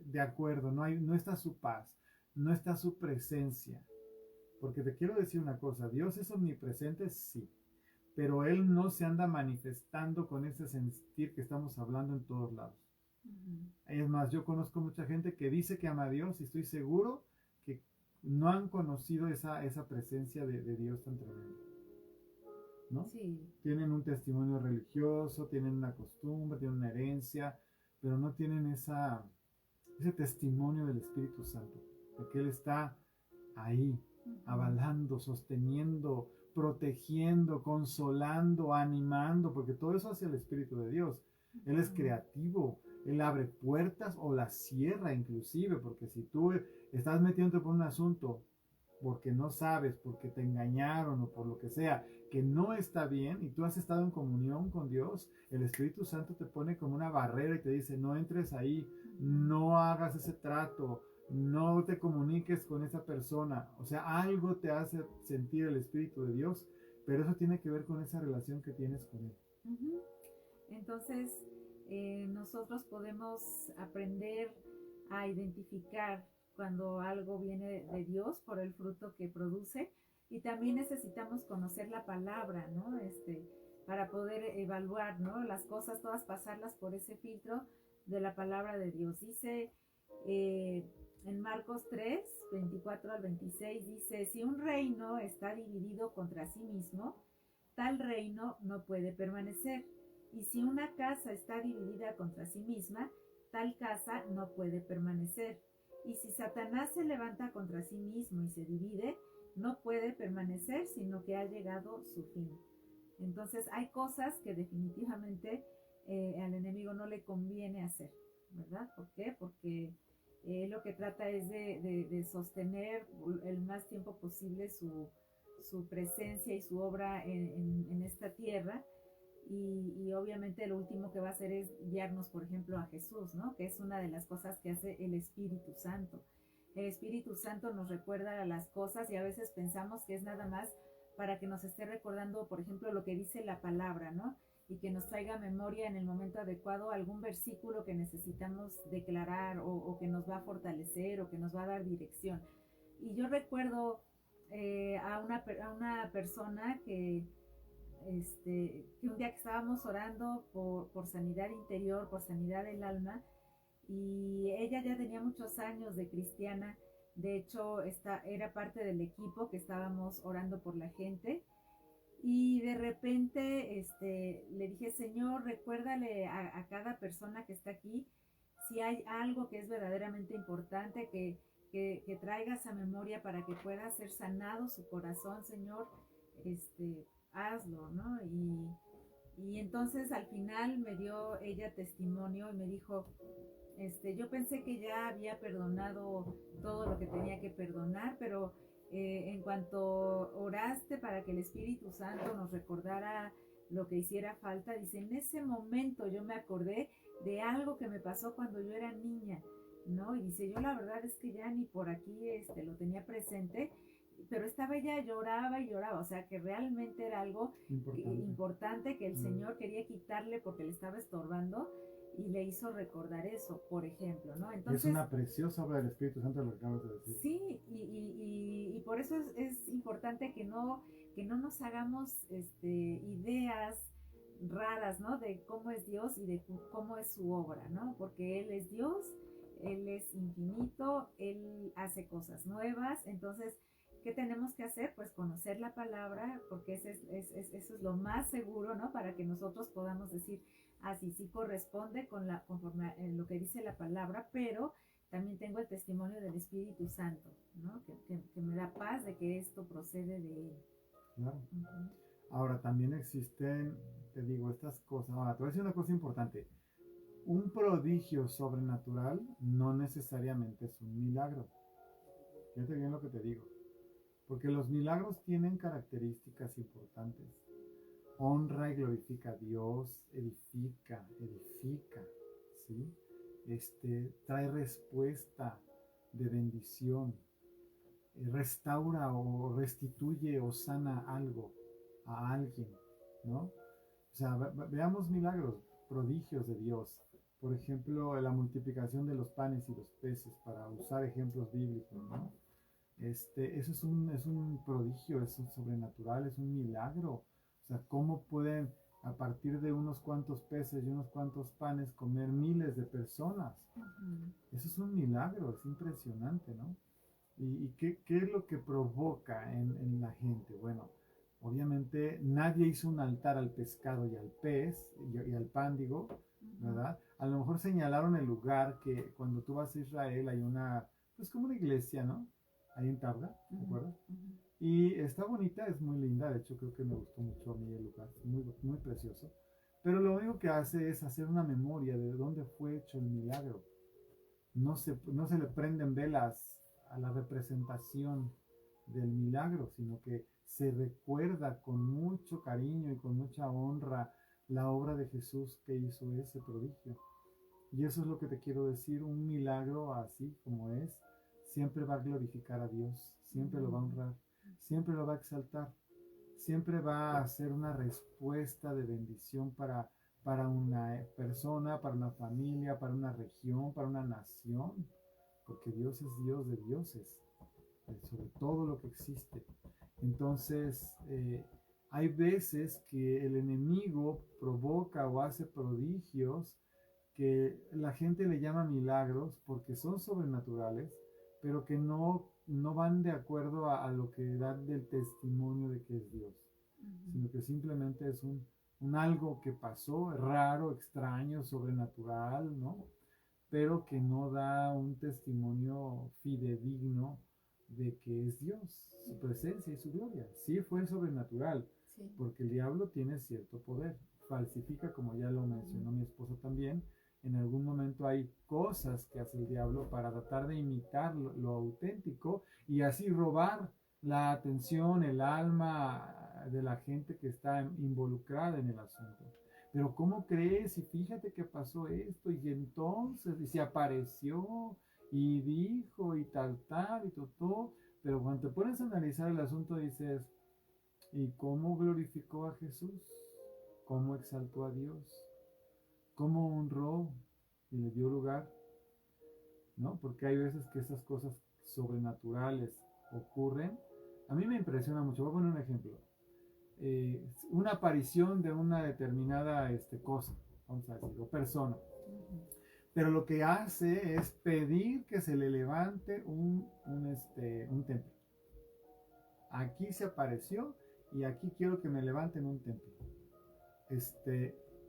de acuerdo, no está su paz, no está su presencia. Porque te quiero decir una cosa, Dios es omnipresente, sí, pero Él no se anda manifestando con ese sentir que estamos hablando en todos lados. Es más, yo conozco mucha gente que dice que ama a Dios y estoy seguro que no han conocido esa presencia de Dios tan tremenda, ¿no? Sí. Tienen un testimonio religioso, tienen una costumbre, tienen una herencia, pero no tienen ese testimonio del Espíritu Santo, de que Él está ahí, avalando, sosteniendo, protegiendo, consolando, animando, porque todo eso hace el Espíritu de Dios. Él es creativo, Él abre puertas o las cierra inclusive, porque si tú estás metiéndote por un asunto porque no sabes, porque te engañaron o por lo que sea, que no está bien y tú has estado en comunión con Dios, el Espíritu Santo te pone como una barrera y te dice, no entres ahí, no hagas ese trato, no te comuniques con esa persona. O sea, algo te hace sentir el Espíritu de Dios, pero eso tiene que ver con esa relación que tienes con Él. Entonces, nosotros podemos aprender a identificar cuando algo viene de Dios por el fruto que produce, y también necesitamos conocer la palabra, ¿no? Para poder evaluar, ¿no? Las cosas, todas pasarlas por ese filtro de la palabra de Dios. Dice en Marcos 3, 24 al 26, dice, si un reino está dividido contra sí mismo, tal reino no puede permanecer. Y si una casa está dividida contra sí misma, tal casa no puede permanecer. Y si Satanás se levanta contra sí mismo y se divide, no puede permanecer, sino que ha llegado su fin. Entonces hay cosas que definitivamente al enemigo no le conviene hacer, ¿verdad? ¿Por qué? Porque lo que trata es de sostener el más tiempo posible su presencia y su obra en esta tierra. Y obviamente lo último que va a hacer es guiarnos, por ejemplo, a Jesús, ¿no? Que es una de las cosas que hace el Espíritu Santo. El Espíritu Santo nos recuerda las cosas y a veces pensamos que es nada más para que nos esté recordando, por ejemplo, lo que dice la palabra, ¿no? Y que nos traiga memoria en el momento adecuado algún versículo que necesitamos declarar o que nos va a fortalecer o que nos va a dar dirección. Y yo recuerdo a una persona que un día que estábamos orando por sanidad interior, por sanidad del alma, y ella ya tenía muchos años de cristiana. De hecho era parte del equipo que estábamos orando por la gente, y de repente le dije, Señor, recuérdale a cada persona que está aquí si hay algo que es verdaderamente importante, que que traigas a memoria para que pueda ser sanado su corazón, Señor, hazlo, ¿no? Y entonces al final me dio ella testimonio y me dijo, yo pensé que ya había perdonado todo lo que tenía que perdonar, pero en cuanto oraste para que el Espíritu Santo nos recordara lo que hiciera falta, dice, en ese momento yo me acordé de algo que me pasó cuando yo era niña, ¿no? Y dice, yo la verdad es que ya ni por aquí lo tenía presente, pero estaba ella lloraba y lloraba, o sea que realmente era algo importante que el Señor quería quitarle porque le estaba estorbando y le hizo recordar eso, por ejemplo, ¿no? Entonces, es una preciosa obra del Espíritu Santo lo que acabas de decir. Sí, y por eso es importante que no nos hagamos ideas raras, ¿no? De cómo es Dios y de cómo es su obra, ¿no? Porque Él es Dios, Él es infinito, Él hace cosas nuevas, entonces, ¿qué tenemos que hacer? Pues conocer la palabra, porque eso es lo más seguro, ¿no? Para que nosotros podamos decir, así sí corresponde conforme a lo que dice la palabra, pero también tengo el testimonio del Espíritu Santo, ¿no? Que me da paz de que esto procede de Él. Claro. Ahora, también existen, te digo, estas cosas. Ahora, te voy a decir una cosa importante. Un prodigio sobrenatural no necesariamente es un milagro. Fíjate bien lo que te digo. Porque los milagros tienen características importantes. Honra y glorifica a Dios, edifica, ¿sí? Trae respuesta de bendición, restaura o restituye o sana algo a alguien, ¿no? O sea, veamos milagros, prodigios de Dios. Por ejemplo, la multiplicación de los panes y los peces, para usar ejemplos bíblicos, ¿no? Eso es un prodigio, es un sobrenatural, es un milagro. O sea, ¿cómo pueden a partir de unos cuantos peces y unos cuantos panes comer miles de personas? Eso es un milagro, es impresionante, ¿no? ¿Y qué es lo que provoca en la gente? Bueno, obviamente nadie hizo un altar al pescado y al pez y al pan, digo, ¿verdad? A lo mejor señalaron el lugar que cuando tú vas a Israel hay una, pues como una iglesia, ¿no? Ahí en Tabla, ¿te acuerdas? Y está bonita, es muy linda, de hecho creo que me gustó mucho a mí el lugar, es muy, muy precioso. Pero lo único que hace es hacer una memoria de dónde fue hecho el milagro. No se le prenden velas a la representación del milagro, sino que se recuerda con mucho cariño y con mucha honra la obra de Jesús que hizo ese prodigio. Y eso es lo que te quiero decir, un milagro así como es, siempre va a glorificar a Dios, siempre lo va a honrar, siempre lo va a exaltar, siempre va a ser una respuesta de bendición para una persona, para una familia, para una región, para una nación, porque Dios es Dios de dioses, sobre todo lo que existe. Entonces, hay veces que el enemigo provoca o hace prodigios que la gente le llama milagros porque son sobrenaturales, pero que no van de acuerdo a lo que da del testimonio de que es Dios, sino que simplemente es un algo que pasó, raro, extraño, sobrenatural, ¿no? Pero que no da un testimonio fidedigno de que es Dios, su presencia y su gloria. Sí fue sobrenatural, porque el diablo tiene cierto poder, falsifica, como ya lo mencionó mi esposa también. En algún momento hay cosas que hace el diablo para tratar de imitar lo auténtico y así robar la atención, el alma de la gente que está involucrada en el asunto. Pero ¿cómo crees? Y fíjate que pasó esto y entonces, y se apareció y dijo y tal, y todo. Pero cuando te pones a analizar el asunto dices, ¿y cómo glorificó a Jesús? ¿Cómo exaltó a Dios? ¿Cómo honró y le dio lugar? ¿No? Porque hay veces que esas cosas sobrenaturales ocurren. A mí me impresiona mucho. Voy a poner un ejemplo. Una aparición de una determinada cosa, vamos a decir, o persona. Pero lo que hace es pedir que se le levante un templo. Aquí se apareció y aquí quiero que me levanten un templo.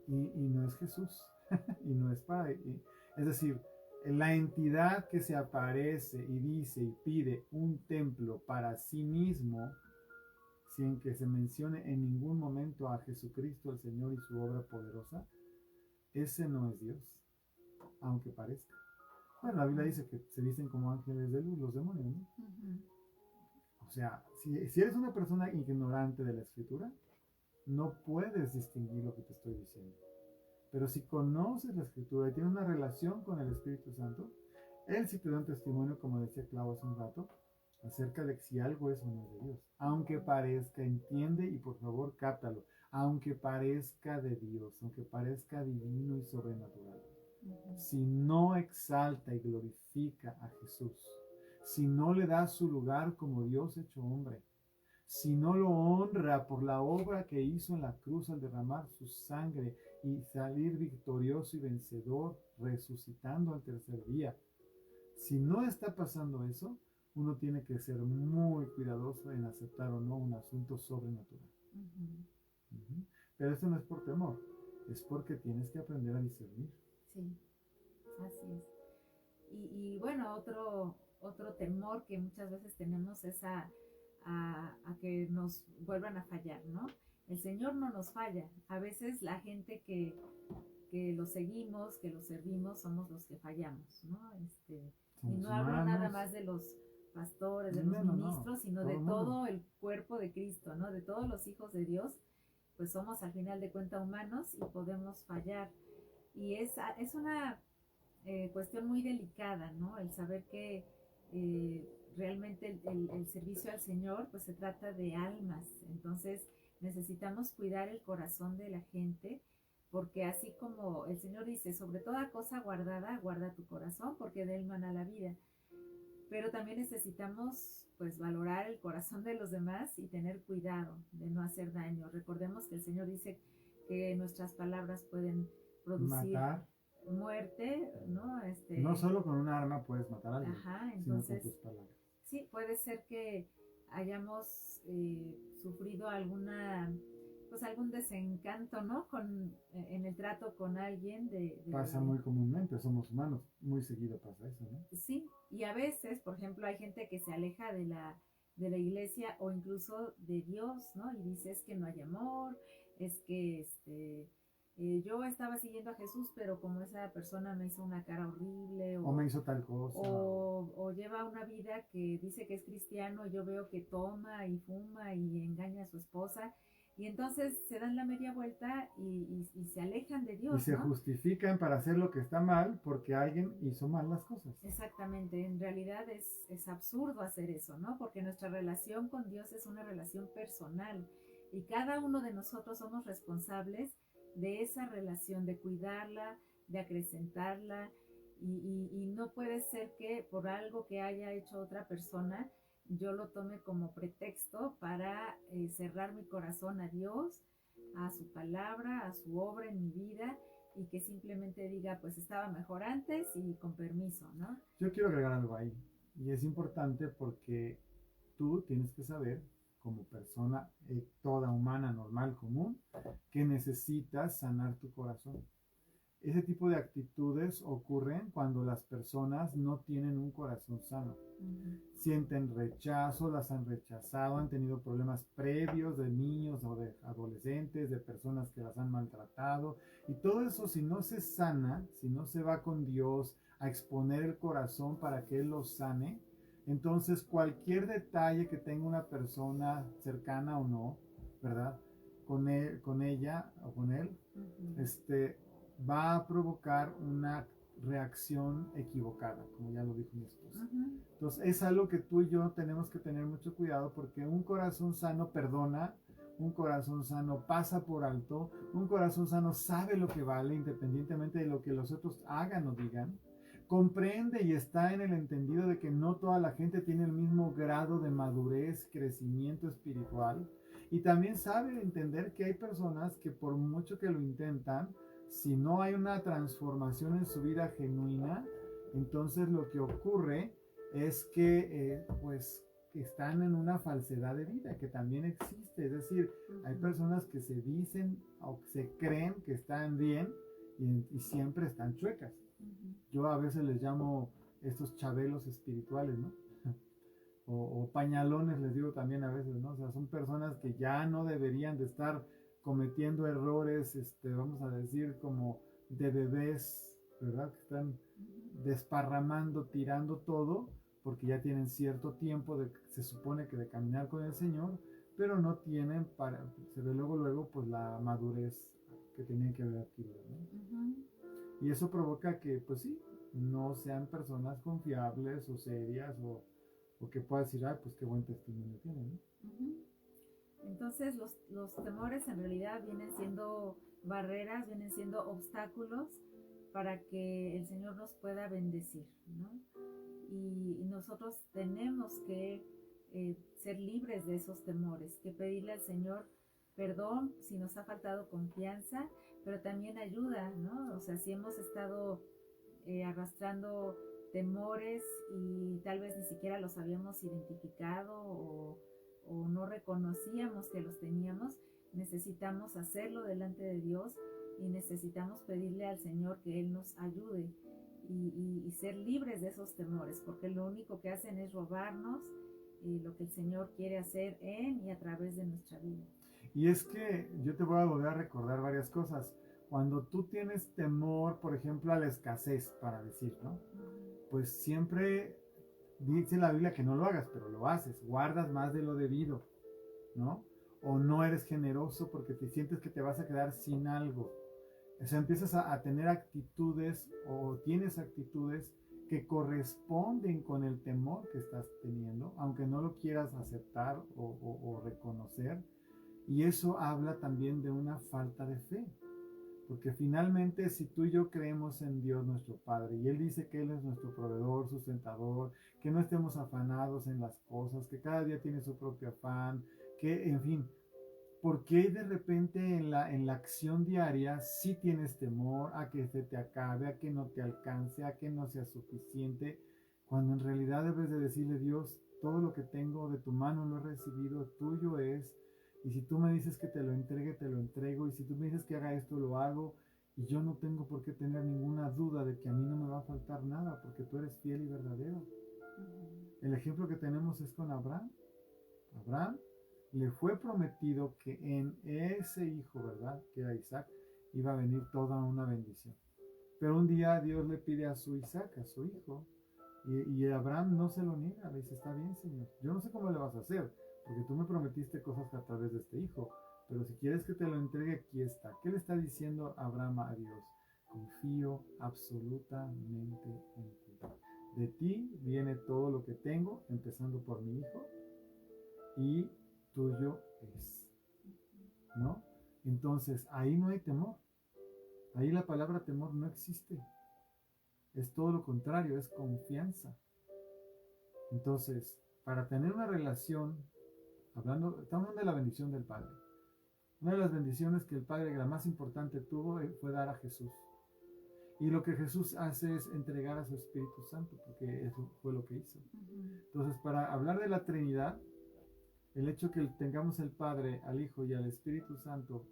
Y no es Jesús. Y no es Padre. Es decir, La entidad que se aparece y dice y pide un templo para sí mismo, sin que se mencione en ningún momento a Jesucristo el Señor y su obra poderosa, ese no es Dios, aunque parezca. Bueno, la Biblia dice que se dicen como ángeles de luz los demonios, ¿no? O sea, si eres una persona ignorante de la Escritura, no puedes distinguir lo que te estoy diciendo. Pero si conoces la Escritura y tienes una relación con el Espíritu Santo, Él sí te da un testimonio, como decía Clau hace un rato, acerca de si algo es o no es de Dios. Aunque parezca, entiende y por favor cáptalo, aunque parezca de Dios, aunque parezca divino y sobrenatural. Si no exalta y glorifica a Jesús, si no le da su lugar como Dios hecho hombre, si no lo honra por la obra que hizo en la cruz al derramar su sangre y salir victorioso y vencedor, resucitando al tercer día, si no está pasando eso, uno tiene que ser muy cuidadoso en aceptar o no un asunto sobrenatural. Pero esto no es por temor, es porque tienes que aprender a discernir. Sí, así es. Y bueno, otro temor que muchas veces tenemos es a que nos vuelvan a fallar, ¿no? El Señor no nos falla. A veces la gente que lo seguimos, que lo servimos, somos los que fallamos, ¿no? Y no hablo nada más de los pastores, de los ministros, sino de todo el cuerpo de Cristo, ¿no? De todos los hijos de Dios, pues somos al final de cuentas humanos y podemos fallar. Y es una cuestión muy delicada, ¿no? El saber que realmente el servicio al Señor pues se trata de almas, entonces necesitamos cuidar el corazón de la gente, porque así como el Señor dice, sobre toda cosa guardada, guarda tu corazón, porque de él mana la vida, pero también necesitamos pues valorar el corazón de los demás y tener cuidado de no hacer daño. Recordemos que el Señor dice que nuestras palabras pueden producir matar, muerte, ¿no? No solo con una arma puedes matar a alguien, entonces, sino con tus palabras. Sí, puede ser que hayamos sufrido algún desencanto, ¿no? En el trato con alguien pasa muy comúnmente, somos humanos, muy seguido pasa eso, ¿no? Sí, y a veces, por ejemplo, hay gente que se aleja de la iglesia o incluso de Dios, ¿no? Y dice, es que no hay amor, es que yo estaba siguiendo a Jesús, pero como esa persona me hizo una cara horrible o me hizo tal cosa o lleva una vida que dice que es cristiano, yo veo que toma y fuma y engaña a su esposa, y entonces se dan la media vuelta y se alejan de Dios, y se, ¿no?, justifican para hacer lo que está mal porque alguien hizo mal las cosas. Exactamente, en realidad es absurdo hacer eso, ¿no? Porque nuestra relación con Dios es una relación personal y cada uno de nosotros somos responsables de esa relación, de cuidarla, de acrecentarla, y no puede ser que por algo que haya hecho otra persona yo lo tome como pretexto para cerrar mi corazón a Dios, a su palabra, a su obra en mi vida, y que simplemente diga, pues estaba mejor antes y con permiso, ¿no? Yo quiero agregar algo ahí, y es importante porque tú tienes que saber, como persona toda humana, normal, común, que necesitas sanar tu corazón. Ese tipo de actitudes ocurren cuando las personas no tienen un corazón sano. Sienten rechazo, las han rechazado, han tenido problemas previos de niños o de adolescentes, de personas que las han maltratado. Y todo eso, si no se sana, si no se va con Dios a exponer el corazón para que Él lo sane, entonces cualquier detalle que tenga una persona cercana o no, ¿verdad?, con ella o con él, va a provocar una reacción equivocada, como ya lo dijo mi esposa. Entonces es algo que tú y yo tenemos que tener mucho cuidado, porque un corazón sano perdona, un corazón sano pasa por alto, un corazón sano sabe lo que vale independientemente de lo que los otros hagan o digan, comprende y está en el entendido de que no toda la gente tiene el mismo grado de madurez, crecimiento espiritual, y también sabe entender que hay personas que por mucho que lo intentan, si no hay una transformación en su vida genuina, entonces lo que ocurre es que pues están en una falsedad de vida que también existe. Es decir, hay personas que se dicen o se creen que están bien y siempre están chuecas. Yo a veces les llamo estos chabelos espirituales, ¿no? O pañalones, les digo también a veces, ¿no? O sea, son personas que ya no deberían de estar cometiendo errores, vamos a decir, como de bebés, ¿verdad? Que están desparramando, tirando todo, porque ya tienen cierto tiempo, se supone que de caminar con el Señor, pero no tienen, se ve luego, pues la madurez que tenían que haber adquirido, ¿no? Y eso provoca que, pues sí, no sean personas confiables o serias o que pueda decir, ah, pues qué buen testimonio tiene, ¿no? Entonces los temores en realidad vienen siendo barreras, vienen siendo obstáculos para que el Señor nos pueda bendecir, ¿no? Y nosotros tenemos que ser libres de esos temores, que pedirle al Señor perdón si nos ha faltado confianza, pero también ayuda, ¿no? O sea, si hemos estado arrastrando temores y tal vez ni siquiera los habíamos identificado o no reconocíamos que los teníamos, necesitamos hacerlo delante de Dios y necesitamos pedirle al Señor que Él nos ayude y ser libres de esos temores, porque lo único que hacen es robarnos lo que el Señor quiere hacer en y a través de nuestra vida. Y es que yo te voy a volver a recordar varias cosas. Cuando tú tienes temor, por ejemplo, a la escasez, para decir, ¿no? Pues siempre dice la Biblia que no lo hagas, pero lo haces, guardas más de lo debido, ¿no? O no eres generoso porque te sientes que te vas a quedar sin algo. O sea, empiezas a tener actitudes o tienes actitudes que corresponden con el temor que estás teniendo, aunque no lo quieras aceptar o reconocer. Y eso habla también de una falta de fe. Porque finalmente si tú y yo creemos en Dios nuestro Padre y Él dice que Él es nuestro proveedor, sustentador, que no estemos afanados en las cosas, que cada día tiene su propio afán, que en fin, ¿por qué de repente en la acción diaria sí tienes temor a que se te acabe, a que no te alcance, a que no sea suficiente, cuando en realidad debes de decirle, Dios, todo lo que tengo de tu mano lo he recibido, tuyo es, y si tú me dices que te lo entregue, te lo entrego, y si tú me dices que haga esto, lo hago, y yo no tengo por qué tener ninguna duda de que a mí no me va a faltar nada, porque tú eres fiel y verdadero. El ejemplo que tenemos es con Abraham. Abraham le fue prometido que en ese hijo, ¿verdad? Que era Isaac, iba a venir toda una bendición. Pero un día Dios le pide a su Isaac, a su hijo, y Abraham no se lo niega, le dice, está bien, Señor, yo no sé cómo le vas a hacer, porque tú me prometiste cosas a través de este hijo, pero si quieres que te lo entregue, aquí está. ¿Qué le está diciendo Abraham a Dios? Confío absolutamente en ti. De ti viene todo lo que tengo, empezando por mi hijo, y tuyo es, ¿no? Entonces, ahí no hay temor. Ahí la palabra temor no existe. Es todo lo contrario, es confianza. Entonces, para tener una relación, estamos hablando de la bendición del Padre. Una de las bendiciones que el Padre, la más importante, tuvo fue dar a Jesús. Y lo que Jesús hace es entregar a su Espíritu Santo, porque eso fue lo que hizo. Entonces, para hablar de la Trinidad, el hecho que tengamos el Padre, al Hijo y al Espíritu Santo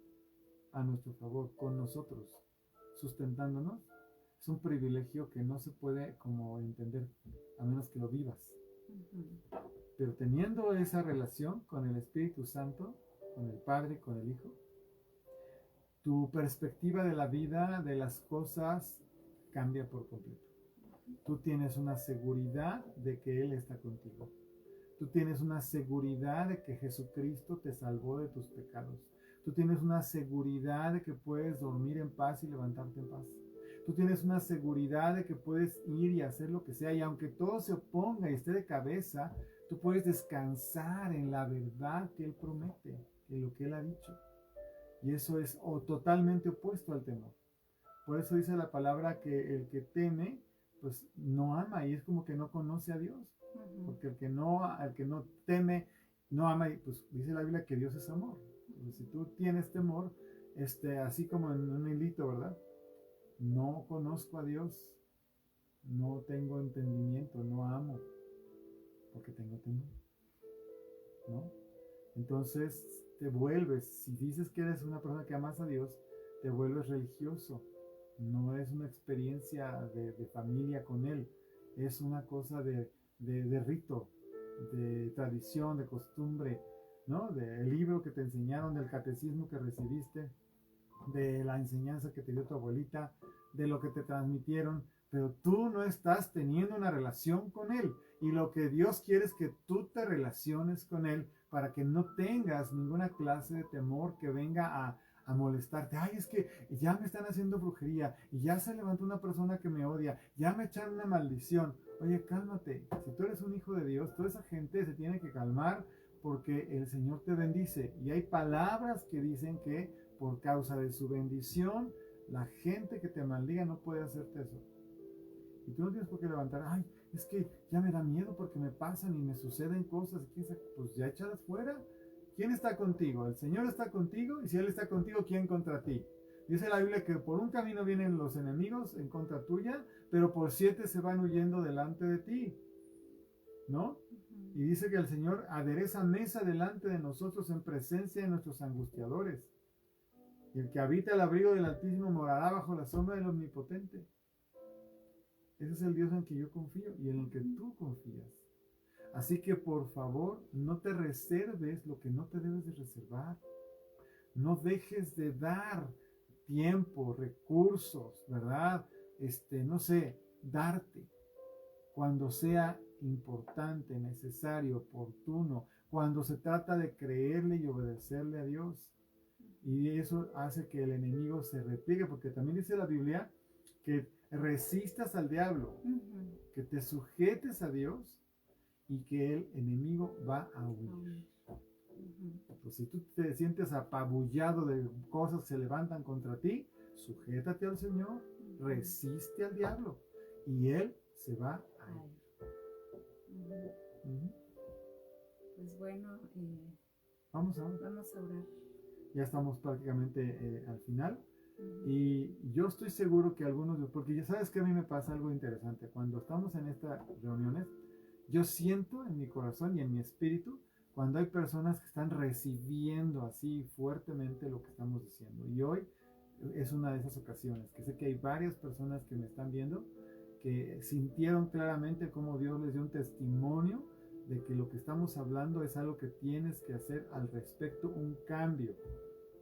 a nuestro favor, con nosotros, sustentándonos, es un privilegio que no se puede como entender, a menos que lo vivas. Pero teniendo esa relación con el Espíritu Santo, con el Padre, con el Hijo, tu perspectiva de la vida, de las cosas, cambia por completo. Tú tienes una seguridad de que Él está contigo. Tú tienes una seguridad de que Jesucristo te salvó de tus pecados. Tú tienes una seguridad de que puedes dormir en paz y levantarte en paz. Tú tienes una seguridad de que puedes ir y hacer lo que sea. Y aunque todo se oponga y esté de cabeza, tú puedes descansar en la verdad que Él promete, en lo que Él ha dicho. Y eso es totalmente opuesto al temor. Por eso dice la palabra que el que teme, pues no ama, y es como que no conoce a Dios. Porque el que no teme, no ama, y pues dice la Biblia que Dios es amor. Entonces, si tú tienes temor, así como en un hilito, ¿verdad? No conozco a Dios, no tengo entendimiento, no amo, porque tengo temor, ¿no? Entonces te vuelves, si dices que eres una persona que amas a Dios, te vuelves religioso, no es una experiencia de familia con Él, es una cosa de rito, de tradición, de costumbre, ¿no? Del libro que te enseñaron, del catecismo que recibiste, de la enseñanza que te dio tu abuelita, de lo que te transmitieron, pero tú no estás teniendo una relación con Él. Y lo que Dios quiere es que tú te relaciones con Él para que no tengas ninguna clase de temor que venga a molestarte. Ay, es que ya me están haciendo brujería y ya se levantó una persona que me odia, ya me echaron una maldición. Oye, cálmate. Si tú eres un hijo de Dios, toda esa gente se tiene que calmar porque el Señor te bendice. Y hay palabras que dicen que por causa de su bendición, la gente que te maldiga no puede hacerte eso. Y tú no tienes por qué levantar, ay, es que ya me da miedo porque me pasan y me suceden cosas. Pues ya échalas fuera. ¿Quién está contigo? El Señor está contigo, y si Él está contigo, ¿quién contra ti? Dice la Biblia que por un camino vienen los enemigos en contra tuya, pero por 7 se van huyendo delante de ti, ¿no? Y dice que el Señor adereza mesa delante de nosotros en presencia de nuestros angustiadores. Y el que habita el abrigo del Altísimo morará bajo la sombra del Omnipotente. Ese es el Dios en que yo confío y en el que tú confías. Así que por favor, no te reserves lo que no te debes de reservar. No dejes de dar tiempo, recursos, ¿verdad? No sé, darte cuando sea importante, necesario, oportuno, cuando se trata de creerle y obedecerle a Dios. Y eso hace que el enemigo se repliegue, porque también dice la Biblia que resistas al diablo, que te sujetes a Dios y que el enemigo va a huir. Pues si tú te sientes apabullado de cosas que se levantan contra ti, sujétate al Señor, resiste al diablo y él se va a ir. Pues bueno, vamos a orar. Ya estamos prácticamente al final. Y yo estoy seguro que algunos, porque ya sabes que a mí me pasa algo interesante, cuando estamos en estas reuniones, yo siento en mi corazón y en mi espíritu cuando hay personas que están recibiendo así fuertemente lo que estamos diciendo. Y hoy es una de esas ocasiones, que sé que hay varias personas que me están viendo, que sintieron claramente cómo Dios les dio un testimonio de que lo que estamos hablando es algo que tienes que hacer al respecto, un cambio.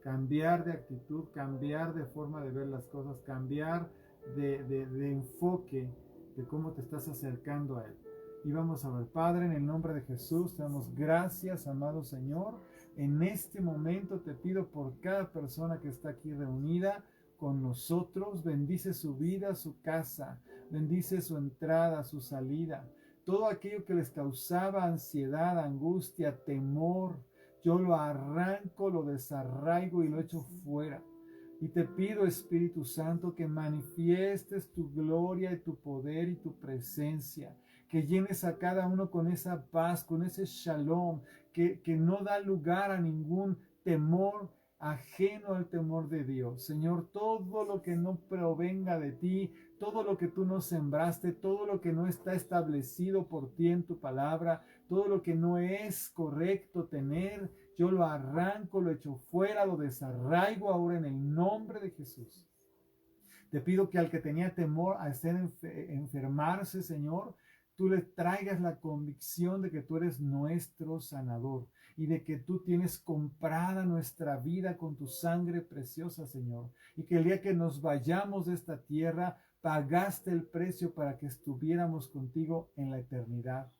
Cambiar de actitud, cambiar de forma de ver las cosas, cambiar de enfoque de cómo te estás acercando a Él. Y vamos a ver, Padre, en el nombre de Jesús, te damos gracias, amado Señor. En este momento te pido por cada persona que está aquí reunida con nosotros, bendice su vida, su casa, bendice su entrada, su salida, todo aquello que les causaba ansiedad, angustia, temor. Yo lo arranco, lo desarraigo y lo echo fuera. Y te pido, Espíritu Santo, que manifiestes tu gloria y tu poder y tu presencia. Que llenes a cada uno con esa paz, con ese shalom, que no da lugar a ningún temor ajeno al temor de Dios. Señor, todo lo que no provenga de ti, todo lo que tú no sembraste, todo lo que no está establecido por ti en tu palabra, todo lo que no es correcto tener, yo lo arranco, lo echo fuera, lo desarraigo ahora en el nombre de Jesús. Te pido que al que tenía temor a enfermarse, Señor, tú le traigas la convicción de que tú eres nuestro sanador y de que tú tienes comprada nuestra vida con tu sangre preciosa, Señor. Y que el día que nos vayamos de esta tierra, pagaste el precio para que estuviéramos contigo en la eternidad.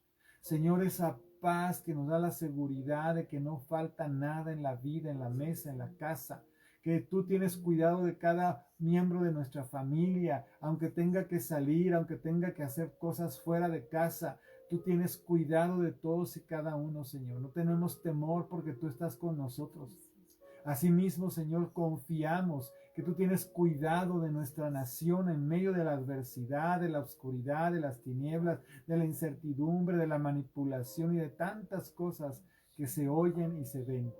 Señor, esa paz que nos da la seguridad de que no falta nada en la vida, en la mesa, en la casa, que tú tienes cuidado de cada miembro de nuestra familia, aunque tenga que salir, aunque tenga que hacer cosas fuera de casa, tú tienes cuidado de todos y cada uno, Señor. No tenemos temor porque tú estás con nosotros. Asimismo, Señor, confiamos que tú tienes cuidado de nuestra nación en medio de la adversidad, de la oscuridad, de las tinieblas, de la incertidumbre, de la manipulación y de tantas cosas que se oyen y se ven.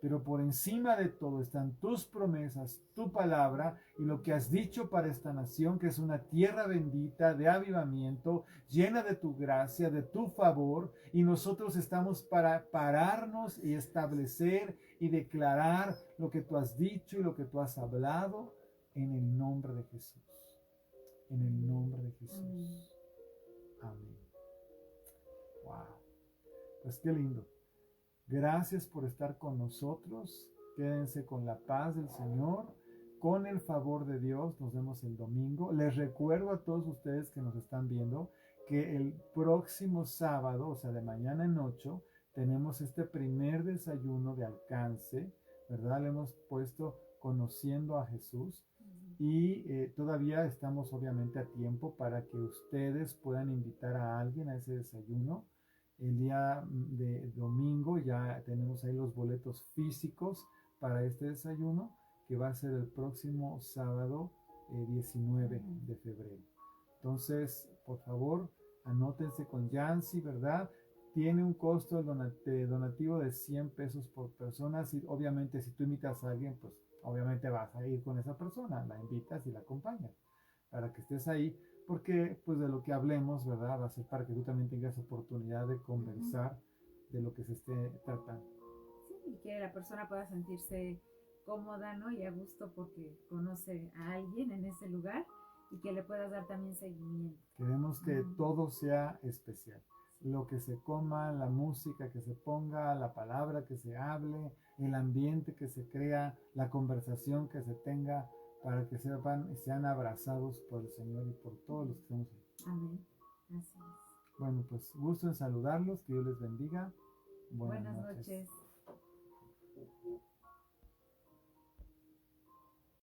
Pero por encima de todo están tus promesas, tu palabra y lo que has dicho para esta nación, que es una tierra bendita de avivamiento, llena de tu gracia, de tu favor, y nosotros estamos para pararnos y establecer y declarar lo que tú has dicho y lo que tú has hablado en el nombre de Jesús. En el nombre de Jesús. Amén. Amén. Wow. Pues qué lindo. Gracias por estar con nosotros. Quédense con la paz del Señor, con el favor de Dios. Nos vemos el domingo. Les recuerdo a todos ustedes que nos están viendo que el próximo sábado, o sea, de mañana en 8, tenemos este primer desayuno de alcance, ¿verdad? Le hemos puesto Conociendo a Jesús. Y todavía estamos obviamente a tiempo para que ustedes puedan invitar a alguien a ese desayuno. El día de domingo ya tenemos ahí los boletos físicos para este desayuno, que va a ser el próximo sábado 19 de febrero. Entonces, por favor, anótense con Yancy, ¿verdad? Tiene un costo de donativo de 100 pesos por persona. Y obviamente, si tú invitas a alguien, pues obviamente vas a ir con esa persona, la invitas y la acompañas para que estés ahí, porque pues de lo que hablemos, ¿verdad? Va a ser para que tú también tengas oportunidad de conversar de lo que se esté tratando. Sí, y que la persona pueda sentirse cómoda, ¿no? Y a gusto porque conoce a alguien en ese lugar y que le puedas dar también seguimiento. Queremos que todo sea especial. Lo que se coma, la música que se ponga, la palabra que se hable, el ambiente que se crea, la conversación que se tenga, para que sean abrazados por el Señor y por todos los que estamos ahí. Amén. Así es. Bueno, pues gusto en saludarlos, que Dios les bendiga. Buenas noches.